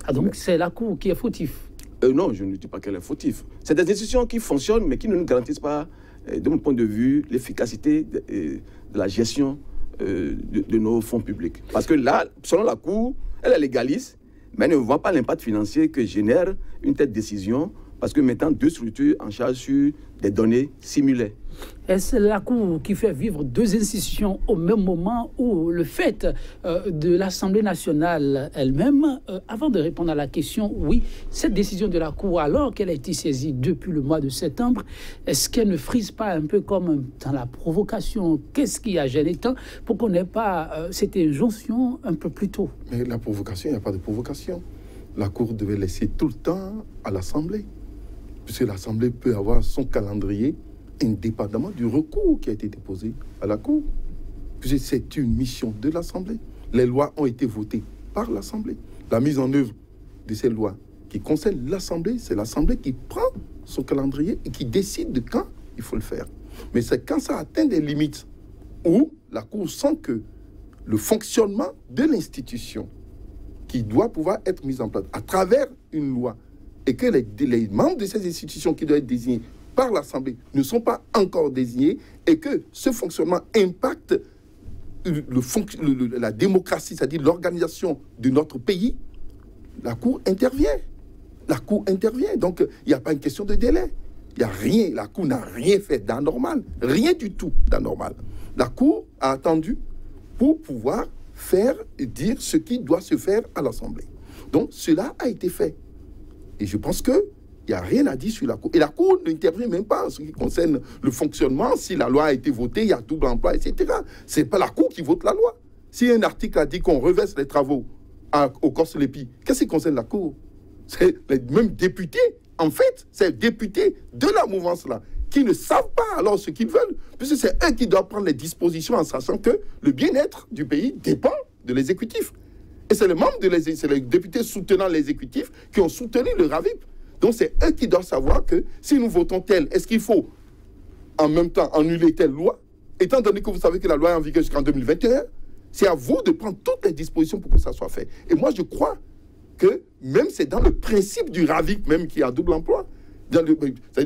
Speaker 1: Ah donc c'est la Cour qui est fautive?
Speaker 3: Non, je ne dis pas qu'elle est fautive. C'est des institutions qui fonctionnent, mais qui ne nous garantissent pas, de mon point de vue, l'efficacité de la gestion de nos fonds publics. Parce que là, selon la Cour, elle est légaliste, mais elle ne voit pas l'impact financier que génère une telle décision, parce que mettant deux structures en charge sur des données similaires.
Speaker 1: Est-ce la Cour qui fait vivre deux institutions au même moment où le fait de l'Assemblée nationale elle-même, avant de répondre à la question, oui, cette décision de la Cour, alors qu'elle a été saisie depuis le mois de septembre, est-ce qu'elle ne frise pas un peu comme dans la provocation? Qu'est-ce qui a gêné tant pour qu'on n'ait pas cette injonction un peu plus tôt?
Speaker 4: Mais la provocation, il n'y a pas de provocation. La Cour devait laisser tout le temps à l'Assemblée, puisque l'Assemblée peut avoir son calendrier indépendamment du recours qui a été déposé à la Cour. Puisque c'est une mission de l'Assemblée. Les lois ont été votées par l'Assemblée. La mise en œuvre de ces lois qui concernent l'Assemblée, c'est l'Assemblée qui prend son calendrier et qui décide de quand il faut le faire. Mais c'est quand ça atteint des limites où la Cour sent que le fonctionnement de l'institution qui doit pouvoir être mise en place à travers une loi et que les membres de ces institutions qui doivent être désignés par l'Assemblée ne sont pas encore désignés et que ce fonctionnement impacte la démocratie, c'est-à-dire l'organisation de notre pays, la Cour intervient. La Cour intervient. Donc, il n'y a pas une question de délai. Il n'y a rien. La Cour n'a rien fait d'anormal. Rien du tout d'anormal. La Cour a attendu pour pouvoir faire et dire ce qui doit se faire à l'Assemblée. Donc, cela a été fait. Et je pense qu'il n'y a rien à dire sur la Cour. Et la Cour n'intervient même pas en ce qui concerne le fonctionnement. Si la loi a été votée, il y a double emploi, etc. Ce n'est pas la Cour qui vote la loi. Si un article a dit qu'on reverse les travaux au Corse-Lépi, qu'est-ce qui concerne la Cour? C'est les mêmes députés, en fait, c'est les députés de la mouvance-là, qui ne savent pas alors ce qu'ils veulent, puisque c'est eux qui doivent prendre les dispositions en sachant que le bien-être du pays dépend de l'exécutif. Et c'est les députés soutenant l'exécutif qui ont soutenu le RAVIP. Donc c'est eux qui doivent savoir que si nous votons tel, est-ce qu'il faut en même temps annuler telle loi, étant donné que vous savez que la loi est en vigueur jusqu'en 2021, c'est à vous de prendre toutes les dispositions pour que ça soit fait. Et moi, je crois que même c'est dans le principe du RAVIP même qui a double emploi. C'est-à-dire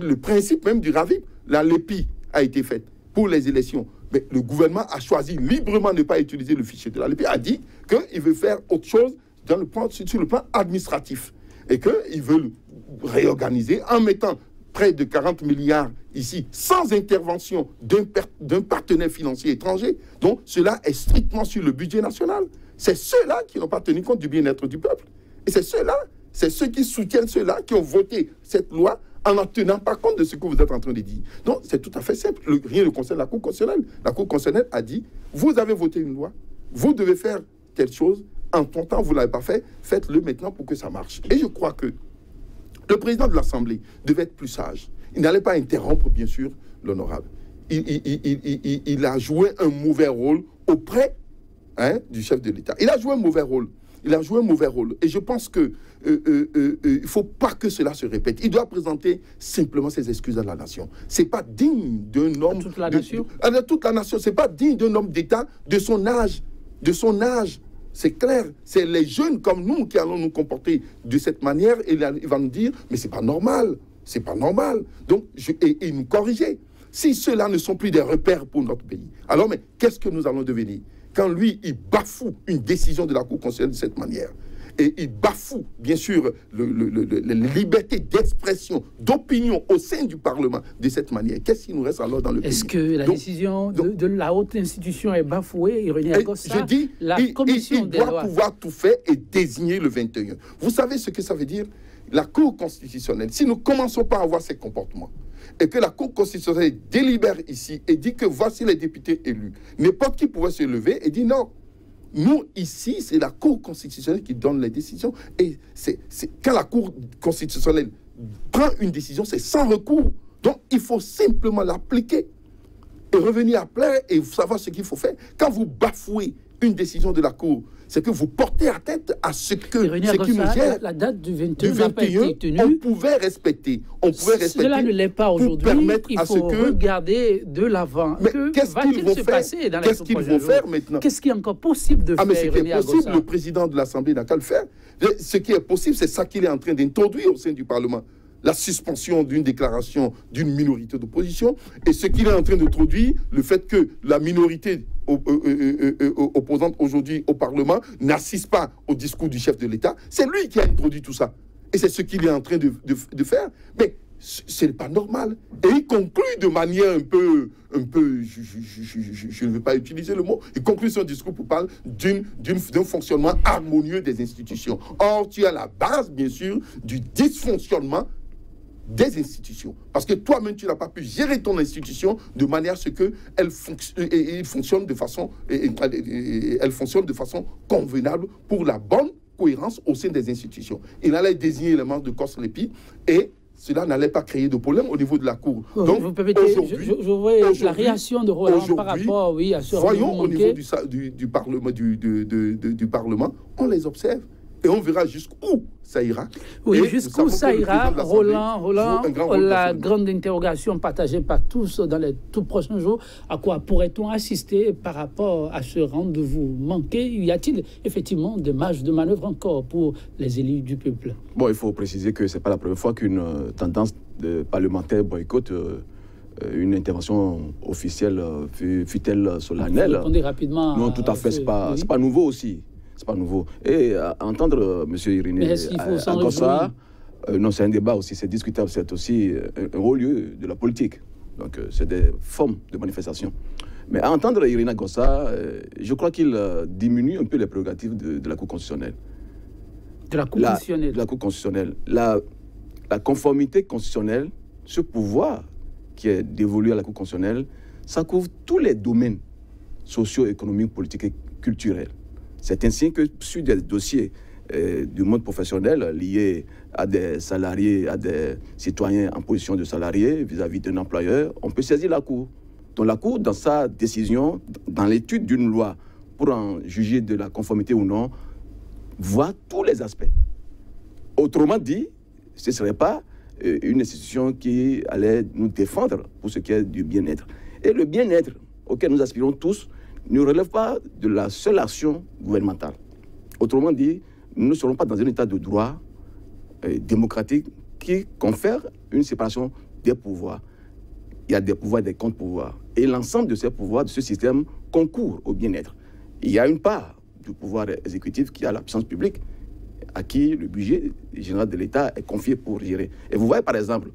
Speaker 4: le principe même du RAVIP, la LEPI a été faite pour les élections. Mais le gouvernement a choisi librement de ne pas utiliser le fichier de la LEPI, a dit qu'il veut faire autre chose sur le plan administratif. Et qu'ils veulent réorganiser en mettant près de 40 milliards ici, sans intervention d'un partenaire financier étranger. Donc, cela est strictement sur le budget national. C'est ceux-là qui n'ont pas tenu compte du bien-être du peuple. Et c'est ceux-là, c'est ceux qui soutiennent ceux-là qui ont voté cette loi en n'en tenant pas compte de ce que vous êtes en train de dire. Donc, c'est tout à fait simple. Rien ne concerne la Cour constitutionnelle. La Cour constitutionnelle a dit, vous avez voté une loi, vous devez faire telle chose, en ton temps, vous ne l'avez pas fait, faites-le maintenant pour que ça marche. Et je crois que le président de l'Assemblée devait être plus sage. Il n'allait pas interrompre, bien sûr, l'honorable. Il a joué un mauvais rôle auprès du chef de l'État. Il a joué un mauvais rôle. Il a joué un mauvais rôle. Et je pense qu'il ne faut pas que cela se répète. Il doit présenter simplement ses excuses à la nation. Ce n'est pas digne d'un homme...
Speaker 1: Toute la nation
Speaker 4: toute la nation. Ce n'est pas digne d'un homme d'État de son âge. De son âge. C'est clair. C'est les jeunes comme nous qui allons nous comporter de cette manière. Et il va nous dire, mais ce n'est pas normal. C'est pas normal. Donc, et nous corriger. Si ceux-là ne sont plus des repères pour notre pays, alors, mais qu'est-ce que nous allons devenir? Quand lui, il bafoue une décision de la Cour constitutionnelle de cette manière, et il bafoue, bien sûr, la liberté d'expression, d'opinion au sein du Parlement de cette manière, qu'est-ce qui nous reste alors dans le pays?
Speaker 1: Est-ce que la décision de la haute institution est bafouée?
Speaker 4: Je dis, il doit pouvoir tout faire et désigner le 21. Vous savez ce que ça veut dire? La Cour constitutionnelle, si nous ne commençons pas à avoir ces comportements, et que la Cour constitutionnelle délibère ici et dit que voici les députés élus, n'importe qui pouvait se lever et dire non. Nous, ici, c'est la Cour constitutionnelle qui donne les décisions. Et quand la Cour constitutionnelle prend une décision, c'est sans recours. Donc, il faut simplement l'appliquer et revenir à plein et savoir ce qu'il faut faire. Quand vous bafouez une décision de la Cour, c'est que vous portez à tête à ce qui nous gère.
Speaker 1: La date du 21 n'a pas été tenue.
Speaker 4: On pouvait respecter.
Speaker 1: Cela ne l'est pas aujourd'hui. Il faut regarder de l'avant.
Speaker 4: Qu'est-ce qu'ils vont faire? Qu'est-ce qu'ils vont faire maintenant?
Speaker 1: Qu'est-ce qui est encore possible de faire?
Speaker 4: Mais ce qui est possible, le président de l'Assemblée n'a qu'à le faire. Ce qui est possible, c'est ça qu'il est en train d'introduire au sein du Parlement. La suspension d'une déclaration d'une minorité d'opposition, et ce qu'il est en train d'introduire, le fait que la minorité opposante aujourd'hui au Parlement n'assiste pas au discours du chef de l'État, c'est lui qui a introduit tout ça. Et c'est ce qu'il est en train de faire. Mais ce n'est pas normal. Et il conclut de manière un peu je ne veux pas utiliser le mot, il conclut son discours pour parler d'un fonctionnement harmonieux des institutions. Or, tu as la base, bien sûr, du dysfonctionnement des institutions. Parce que toi-même, tu n'as pas pu gérer ton institution de manière à ce qu'elle fonctionne de façon convenable pour la bonne cohérence au sein des institutions. Il allait désigner les membres de Corse-Lépi et cela n'allait pas créer de problème au niveau de la Cour. Donc,
Speaker 1: vous permettez, je vois la réaction de Roland par rapport à ce
Speaker 4: voyons au niveau du Parlement, on les observe. Et on verra jusqu'où ça ira.
Speaker 1: Oui, jusqu'où ça ira, Roland, la grande interrogation partagée par tous dans les tout prochains jours, à quoi pourrait-on assister par rapport à ce rendez-vous manqué? Y a-t-il effectivement des marges de manœuvre encore pour les élus du peuple?
Speaker 3: Bon, il faut préciser que ce n'est pas la première fois qu'une tendance de parlementaire boycotte une intervention officielle, fut-elle solennelle.
Speaker 1: Répondez rapidement.
Speaker 3: Non, tout à fait, c'est pas nouveau aussi. C'est pas nouveau. Et à entendre M. Irénée Agossa, non, c'est un débat aussi, c'est discutable, c'est aussi un haut lieu de la politique. Donc, c'est des formes de manifestation. Mais à entendre Irénée Agossa, je crois qu'il diminue un peu les prérogatives de la Cour constitutionnelle.
Speaker 1: De la Cour constitutionnelle.
Speaker 3: De la Cour constitutionnelle. La conformité constitutionnelle, ce pouvoir qui est dévolu à la Cour constitutionnelle, ça couvre tous les domaines socio-économiques, politiques et culturels. C'est ainsi que sur des dossiers du monde professionnel liés à des salariés, à des citoyens en position de salariés vis-à-vis d'un employeur, on peut saisir la Cour. Donc la Cour, dans sa décision, dans l'étude d'une loi, pour en juger de la conformité ou non, voit tous les aspects. Autrement dit, ce ne serait pas une institution qui allait nous défendre pour ce qui est du bien-être. Et le bien-être auquel nous aspirons tous ne relève pas de la seule action gouvernementale. Autrement dit, nous ne serons pas dans un état de droit démocratique qui confère une séparation des pouvoirs. Il y a des pouvoirs et des contre-pouvoirs. Et l'ensemble de ces pouvoirs, de ce système, concourt au bien-être. Il y a une part du pouvoir exécutif qui a la puissance publique, à qui le budget général de l'État est confié pour gérer. Et vous voyez, par exemple,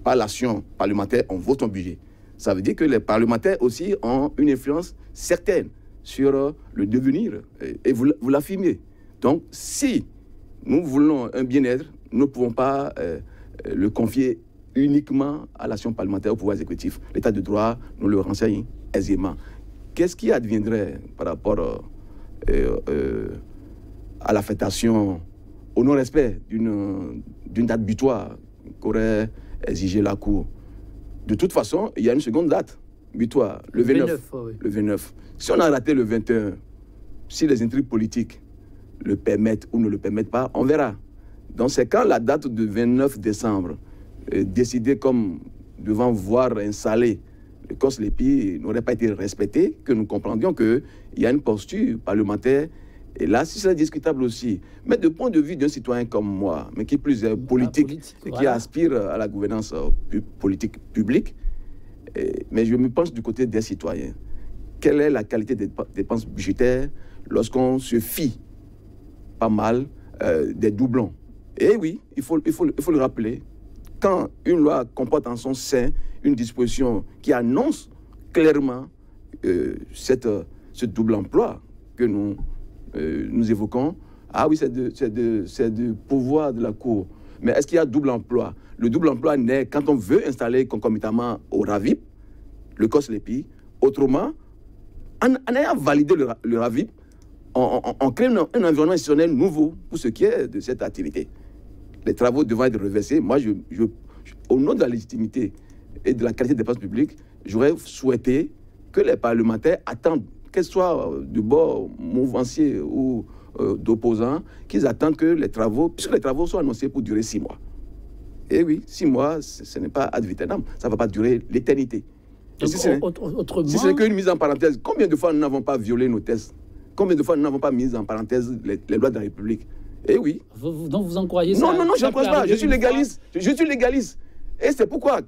Speaker 3: par l'action parlementaire, on vote un budget. Ça veut dire que les parlementaires aussi ont une influence certaine sur le devenir. Et vous l'affirmez. Donc, si nous voulons un bien-être, nous ne pouvons pas le confier uniquement à l'action parlementaire, au pouvoir exécutif. L'état de droit nous le renseigne aisément. Qu'est-ce qui adviendrait par rapport à l'affectation, au non-respect d'une date butoir qu'aurait exigé la Cour? De toute façon, il y a une seconde date butoir, le 29. Oui. Le 29. Si on a raté le 21, si les intrigues politiques le permettent ou ne le permettent pas, on verra. Donc c'est quand la date de 29 décembre est décidée comme devant voir installer le COS-LEPI n'aurait pas été respectée, que nous comprendions qu'il y a une posture parlementaire. Et là, si c'est discutable aussi. Mais de point de vue d'un citoyen comme moi, mais qui est plus politique, et qui aspire à la gouvernance politique publique, mais je me penche du côté des citoyens. Quelle est la qualité des dépenses budgétaires lorsqu'on se fie pas mal des doublons? Et oui, il faut le rappeler, quand une loi comporte en son sein une disposition qui annonce clairement ce double emploi que nous évoquons, ah oui, c'est du pouvoir de la Cour. Mais est-ce qu'il y a double emploi? Le double emploi naît quand on veut installer concomitamment au RAVIP, le COS-LEPI. Autrement, en ayant validé le RAVIP, on crée un environnement institutionnel nouveau pour ce qui est de cette activité. Les travaux devant être reversés. Moi, au nom de la légitimité et de la qualité des dépenses publiques, j'aurais souhaité que les parlementaires attendent, qu'elles soient de bord mouvancier ou d'opposants, qu'ils attendent que les travaux, puisque les travaux sont annoncés pour durer 6 mois. Et oui, 6 mois, ce n'est pas ad vitam, ça ne va pas durer l'éternité. Si ce n'est qu'une mise en parenthèse, combien de fois nous n'avons pas violé nos tests? Combien de fois nous n'avons pas mis en parenthèse les lois de la République? Eh oui.
Speaker 1: Donc vous encouragez ça?
Speaker 3: Non, je n'encourage pas. Je suis légaliste. Je suis légaliste. Et c'est pourquoi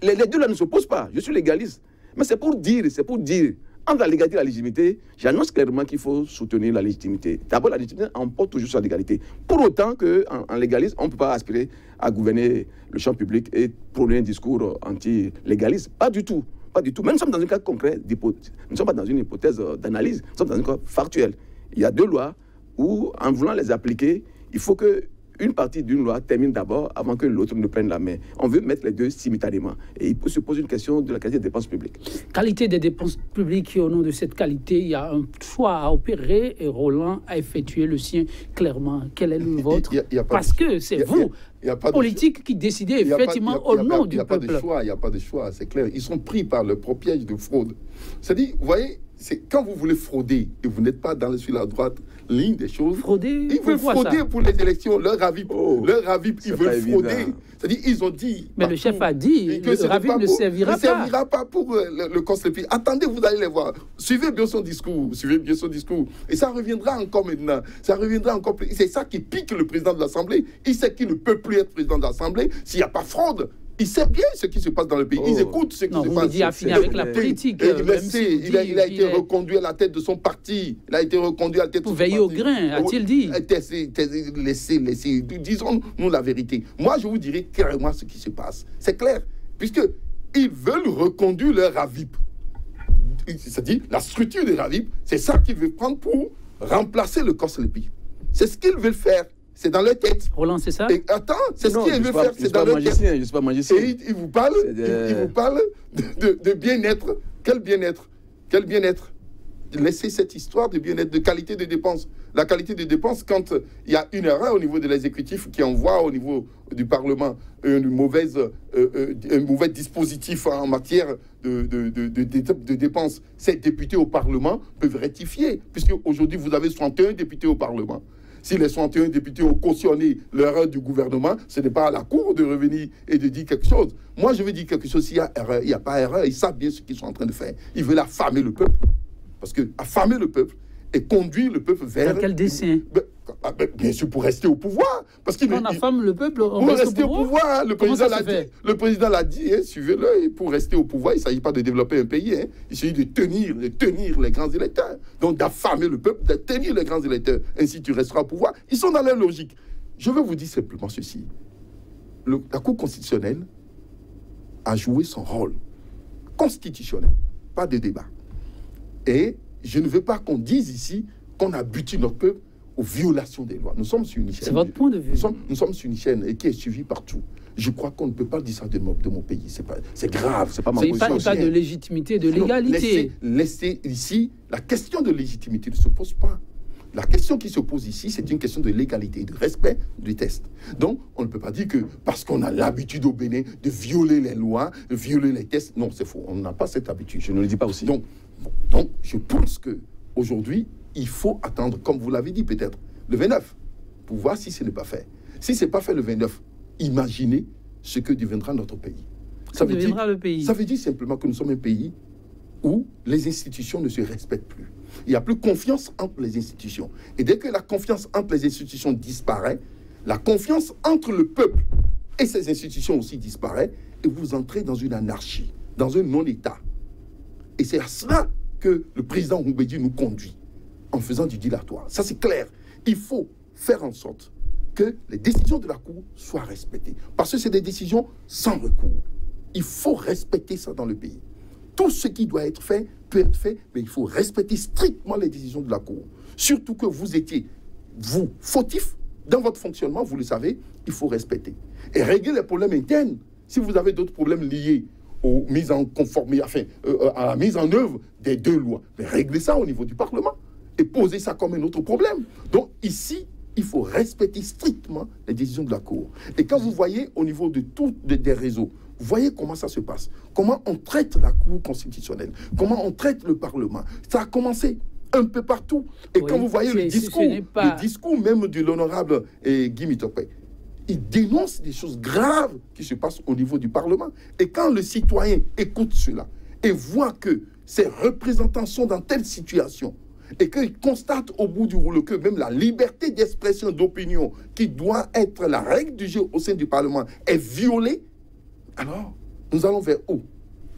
Speaker 3: les deux là ne s'opposent pas. Je suis légaliste. Mais c'est pour dire, entre la légalité et la légitimité, j'annonce clairement qu'il faut soutenir la légitimité. D'abord, la légitimité emporte toujours sur la légalité. Pour autant qu'en légaliste, on ne peut pas aspirer à gouverner le champ public et prôner un discours anti-légaliste. Pas du tout. Pas du tout. Mais nous sommes dans un cas concret d'hypothèse. Nous ne sommes pas dans une hypothèse d'analyse. Nous sommes dans un cas factuel. Il y a deux lois où, en voulant les appliquer, il faut qu'une partie d'une loi termine d'abord avant que l'autre ne prenne la main. On veut mettre les deux simultanément. Et il peut se poser une question de la qualité des dépenses publiques.
Speaker 1: Qualité des dépenses publiques, et au nom de cette qualité, il y a un choix à opérer et Roland a effectué le sien clairement. Quel est le vôtre? Parce que c'est vous, politique, qui décidez effectivement au nom du peuple.
Speaker 4: Il n'y a pas de choix, c'est clair. Ils sont pris par le propre piège de fraude. C'est-à-dire, vous voyez, c'est quand vous voulez frauder et vous n'êtes pas sur la droite ligne des choses.
Speaker 1: Frauder.
Speaker 4: Ils veulent frauder pour les élections. Leur Ravip, ils veulent frauder. C'est-à-dire, ils ont dit.
Speaker 1: Mais le chef a dit que le Ravip ne servira pas.
Speaker 4: Ne servira pas pour le COSLEPI. Attendez, vous allez les voir. Suivez bien son discours. Et ça reviendra encore maintenant. Ça reviendra encore plus. C'est ça qui pique le président de l'Assemblée. Il sait qu'il ne peut plus être président de l'Assemblée s'il n'y a pas fraude. Il sait bien ce qui se passe dans le pays. Ils écoutent ce qui se passe.
Speaker 1: Il a fini avec la politique.
Speaker 4: Il a été reconduit à la tête de son parti. Il a été reconduit à la tête de son parti.
Speaker 1: Pour veiller au grain, a-t-il dit.
Speaker 4: Laissez. Disons-nous la vérité. Moi, je vous dirai clairement ce qui se passe. C'est clair. Puisqu'ils veulent reconduire leur Ravip. C'est-à-dire, la structure des Ravip, c'est ça qu'ils veulent prendre pour remplacer le COSLEPI. C'est ce qu'ils veulent faire. C'est dans leur tête.
Speaker 1: Roland, c'est ça?
Speaker 4: Et attends, c'est ce qu'il veut faire. C'est dans leur tête.
Speaker 3: Je ne suis pas magicien.
Speaker 4: Et il vous parle, de bien-être. Quel bien-être? Quel bien-être? Laissez cette histoire de bien-être, de qualité de dépenses. La qualité de dépenses, quand il y a une erreur au niveau de l'exécutif qui envoie au niveau du Parlement un mauvais dispositif en matière de dépenses, ces députés au Parlement peuvent rectifier. Puisque aujourd'hui, vous avez 61 députés au Parlement. Si les 61 députés ont cautionné l'erreur du gouvernement, ce n'est pas à la Cour de revenir et de dire quelque chose. Moi, je veux dire quelque chose. S'il y a erreur, il n'y a pas erreur. Ils savent bien ce qu'ils sont en train de faire. Ils veulent affamer le peuple. Parce que affamer le peuple et conduire le peuple vers...
Speaker 1: Dans quel dessein?
Speaker 4: Bien sûr, pour rester au pouvoir. Parce qu'il
Speaker 1: on affame le peuple, on
Speaker 4: pour rester au pouvoir. Le président l'a dit, hein, suivez-le. Pour rester au pouvoir, il ne s'agit pas de développer un pays. Hein. Il s'agit de tenir les grands électeurs. Donc d'affamer le peuple, de tenir les grands électeurs. Ainsi, tu resteras au pouvoir. Ils sont dans leur logique. Je veux vous dire simplement ceci. La Cour constitutionnelle a joué son rôle constitutionnel. Pas de débat. Et je ne veux pas qu'on dise ici qu'on habitue notre peuple aux violations des lois. Nous sommes sur une chaîne.
Speaker 1: C'est votre point de vue.
Speaker 4: Nous sommes sur une chaîne qui est suivie partout. Je crois qu'on ne peut pas dire ça de mon pays. C'est grave. C'est pas ma position.
Speaker 1: Il ne parle pas de légitimité, de légalité.
Speaker 4: Laissez ici, la question de légitimité ne se pose pas. La question qui se pose ici, c'est une question de légalité, de respect du test. Donc, on ne peut pas dire que parce qu'on a l'habitude au Bénin de violer les lois, de violer les tests. Non, c'est faux. On n'a pas cette habitude.
Speaker 3: Je ne le dis pas aussi.
Speaker 4: Donc je pense qu'aujourd'hui, il faut attendre, comme vous l'avez dit peut-être, le 29, pour voir si ce n'est pas fait. Si ce n'est pas fait le 29, imaginez ce que deviendra notre pays. Ça veut dire simplement que nous sommes un pays où les institutions ne se respectent plus. Il n'y a plus confiance entre les institutions. Et dès que la confiance entre les institutions disparaît, la confiance entre le peuple et ces institutions aussi disparaît, et vous entrez dans une anarchie, dans un non-État. Et c'est à cela que le président Mbeki nous conduit, en faisant du dilatoire. Ça, c'est clair. Il faut faire en sorte que les décisions de la Cour soient respectées. Parce que c'est des décisions sans recours. Il faut respecter ça dans le pays. Tout ce qui doit être fait peut être fait, mais il faut respecter strictement les décisions de la Cour. Surtout que vous étiez, vous, fautif dans votre fonctionnement, vous le savez, il faut respecter. Et régler les problèmes internes. Si vous avez d'autres problèmes liés aux mises en conformité, à la mise en œuvre des deux lois, mais réglez ça au niveau du Parlement et posez ça comme un autre problème. Donc ici, il faut respecter strictement les décisions de la Cour. Et quand vous voyez au niveau de tous des réseaux, vous voyez comment ça se passe, comment on traite la Cour constitutionnelle, comment on traite le Parlement. Ça a commencé un peu partout. Et quand vous voyez le discours même de l'honorable Guy Mitopé, il dénonce des choses graves qui se passent au niveau du Parlement. Et quand le citoyen écoute cela et voit que ses représentants sont dans telle situation et qu'il constate au bout du rouleau que même la liberté d'expression d'opinion qui doit être la règle du jeu au sein du Parlement est violée, alors nous allons vers où?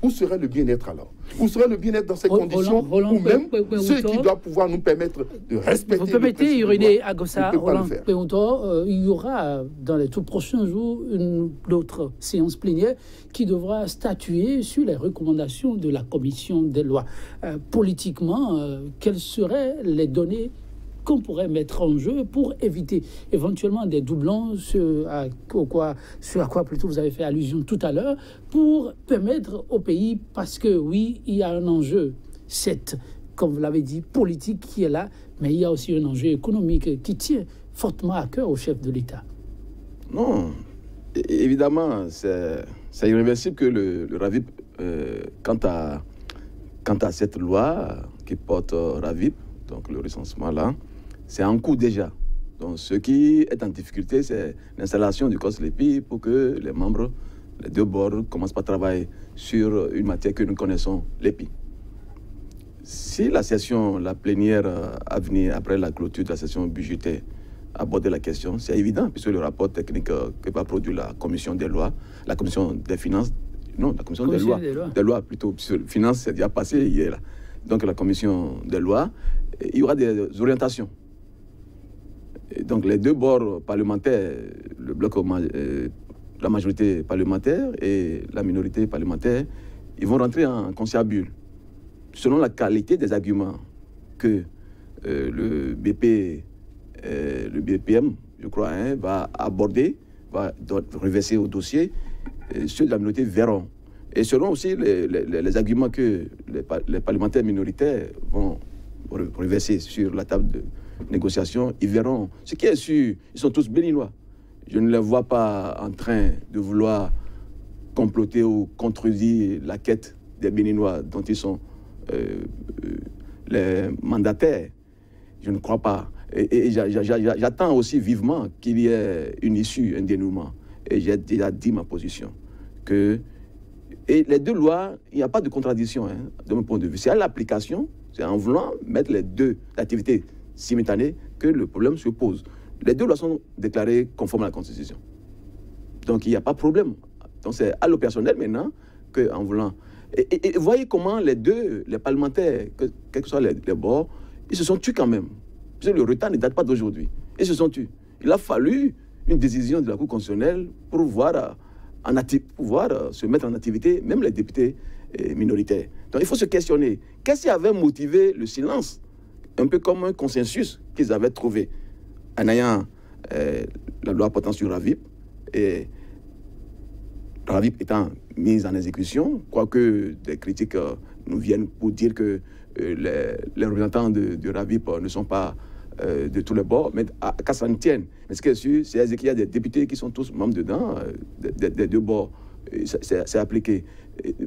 Speaker 4: Où serait le bien-être alors? Où serait le bien-être dans ces conditions? Ou même ce qui doit pouvoir nous permettre de respecter...
Speaker 1: Vous permettez, Irénée Agossa, Roland Péontor, il y aura dans les tout prochains jours une autre séance plénière qui devra statuer sur les recommandations de la commission des lois. Politiquement, quelles seraient les données qu'on pourrait mettre en jeu pour éviter éventuellement des doublons, sur à quoi plutôt vous avez fait allusion tout à l'heure, pour permettre au pays, parce que oui, il y a un enjeu, comme vous l'avez dit, politique qui est là, mais il y a aussi un enjeu économique qui tient fortement à cœur au chef de l'État.
Speaker 3: Non, évidemment, c'est irréversible que le Ravip, quant quant à cette loi qui porte RAVIP, donc le recensement là, c'est en cours déjà. Donc ce qui est en difficulté, c'est l'installation du COSLEPI pour que les membres, les deux bords, commencent par travailler sur une matière que nous connaissons, l'EPI. Si la session, la plénière à venir après la clôture de la session budgétaire aborder la question, c'est évident, puisque le rapport technique que va produire la commission des lois, la commission des finances, non, la commission des lois plutôt, puisque finances, c'est déjà passé hier. Donc la commission des lois, il y aura des orientations. Et donc les deux bords parlementaires, le bloc, la majorité parlementaire et la minorité parlementaire, ils vont rentrer en conciliabule selon la qualité des arguments que le BPM, je crois, hein, va aborder, va reverser au dossier. Ceux de la minorité verront. Et selon aussi les arguments que les parlementaires minoritaires vont reverser sur la table de négociation, ils verront. Ce qui est sûr, ils sont tous béninois. Je ne les vois pas en train de vouloir comploter ou contredire la quête des Béninois dont ils sont les mandataires. Je ne crois pas. Et j'attends aussi vivement qu'il y ait une issue, un dénouement. Et j'ai déjà dit ma position. Et les deux lois, il n'y a pas de contradiction, hein, de mon point de vue. C'est à l'application, c'est en voulant mettre les deux activités simultanées que le problème se pose. Les deux lois sont déclarées conformes à la Constitution. Donc il n'y a pas de problème. Donc c'est à l'opérationnel maintenant qu'en voulant... Et voyez comment les deux, les parlementaires, quels que soient les bords, ils se sont tués quand même. Parce que le retard ne date pas d'aujourd'hui. Ils se sont tués. Il a fallu une décision de la Cour constitutionnelle pour pouvoir se mettre en activité, même les députés minoritaires. Donc il faut se questionner. Qu'est-ce qui avait motivé le silence? Un peu comme un consensus qu'ils avaient trouvé en ayant la loi portant sur RAVIP, et RAVIP étant mise en exécution, quoique des critiques nous viennent pour dire que les représentants de RAVIP ne sont pas de tous les bords, mais qu'à ça ne tienne. Mais ce qui est sûr, c'est qu'il y a des députés qui sont tous membres dedans, des deux bords. C'est appliqué.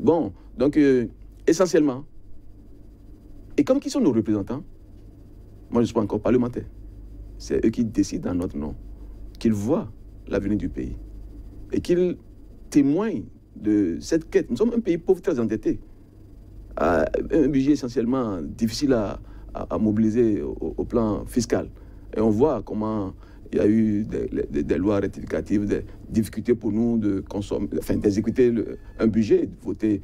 Speaker 3: Bon, donc essentiellement, et comme qui sont nos représentants, moi je ne suis pas encore parlementaire. C'est eux qui décident en notre nom, qu'ils voient l'avenir du pays et qu'ils témoignent de cette quête. Nous sommes un pays pauvre, très endetté, un budget essentiellement difficile à mobiliser au plan fiscal. Et on voit comment il y a eu des lois rectificatives, des difficultés pour nous d'exécuter un budget voté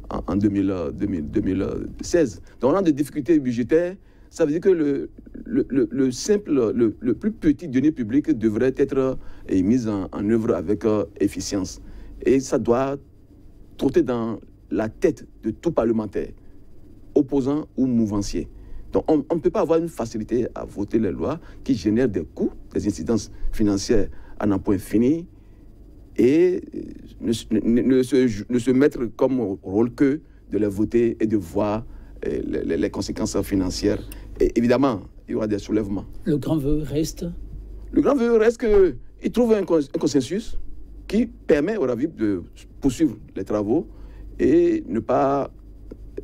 Speaker 3: en 2016. Donc on a des difficultés budgétaires. Ça veut dire que le plus petit denier public devrait être mis en œuvre avec efficience. Et ça doit trotter dans la tête de tout parlementaire, opposant ou mouvancier. Donc on ne peut pas avoir une facilité à voter les lois qui génèrent des coûts, des incidences financières à n'en point fini, et ne se mettre comme rôle que de les voter et de voir les conséquences financières. Et évidemment, il y aura des soulèvements.
Speaker 1: Le grand vœu reste? Le
Speaker 3: grand vœu reste qu'il trouve un consensus qui permet au RAVIP de poursuivre les travaux et ne pas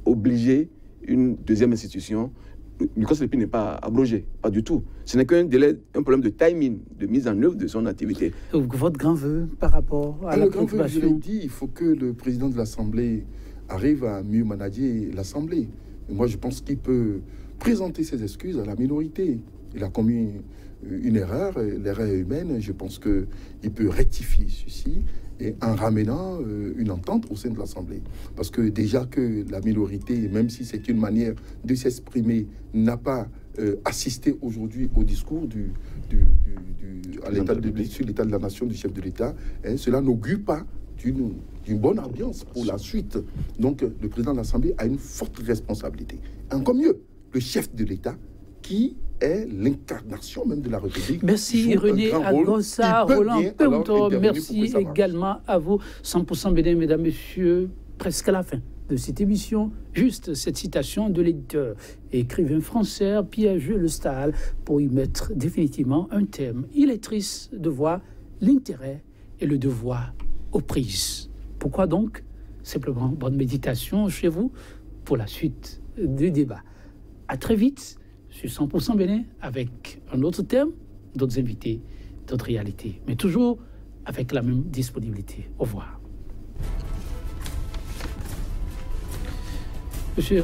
Speaker 3: obliger une deuxième institution. Le COSLEPI n'est pas abrogé, pas du tout. Ce n'est qu'un délai, un problème de timing, de mise en œuvre de son activité.
Speaker 1: Votre grand vœu par rapport à la préoccupation?
Speaker 4: Je l'ai dit, il faut que le président de l'Assemblée arrive à mieux manager l'Assemblée. Moi, je pense qu'il peut présenter ses excuses à la minorité. Il a commis une erreur, l'erreur est humaine. Je pense qu'il peut rectifier ceci et en ramenant une entente au sein de l'Assemblée. Parce que déjà que la minorité, même si c'est une manière de s'exprimer, n'a pas assisté aujourd'hui au discours sur l'état de la nation du chef de l'État, cela n'augure pas d'une bonne ambiance pour la suite. Donc le président de l'Assemblée a une forte responsabilité. Encore mieux, le chef de l'État qui est l'incarnation même de la République.
Speaker 1: Merci René Agossa, Roland Peuto, merci également à vous. 100% Bénin, mesdames, messieurs, presque à la fin de cette émission. Juste cette citation de l'éditeur et écrivain français Pierre-Jules Stahl pour y mettre définitivement un thème. Il est triste de voir l'intérêt et le devoir aux prises. Pourquoi donc? Simplement bonne méditation chez vous. pour la suite du débat. À très vite sur 100% Bénin avec un autre thème, d'autres invités, d'autres réalités, mais toujours avec la même disponibilité. Au revoir. Monsieur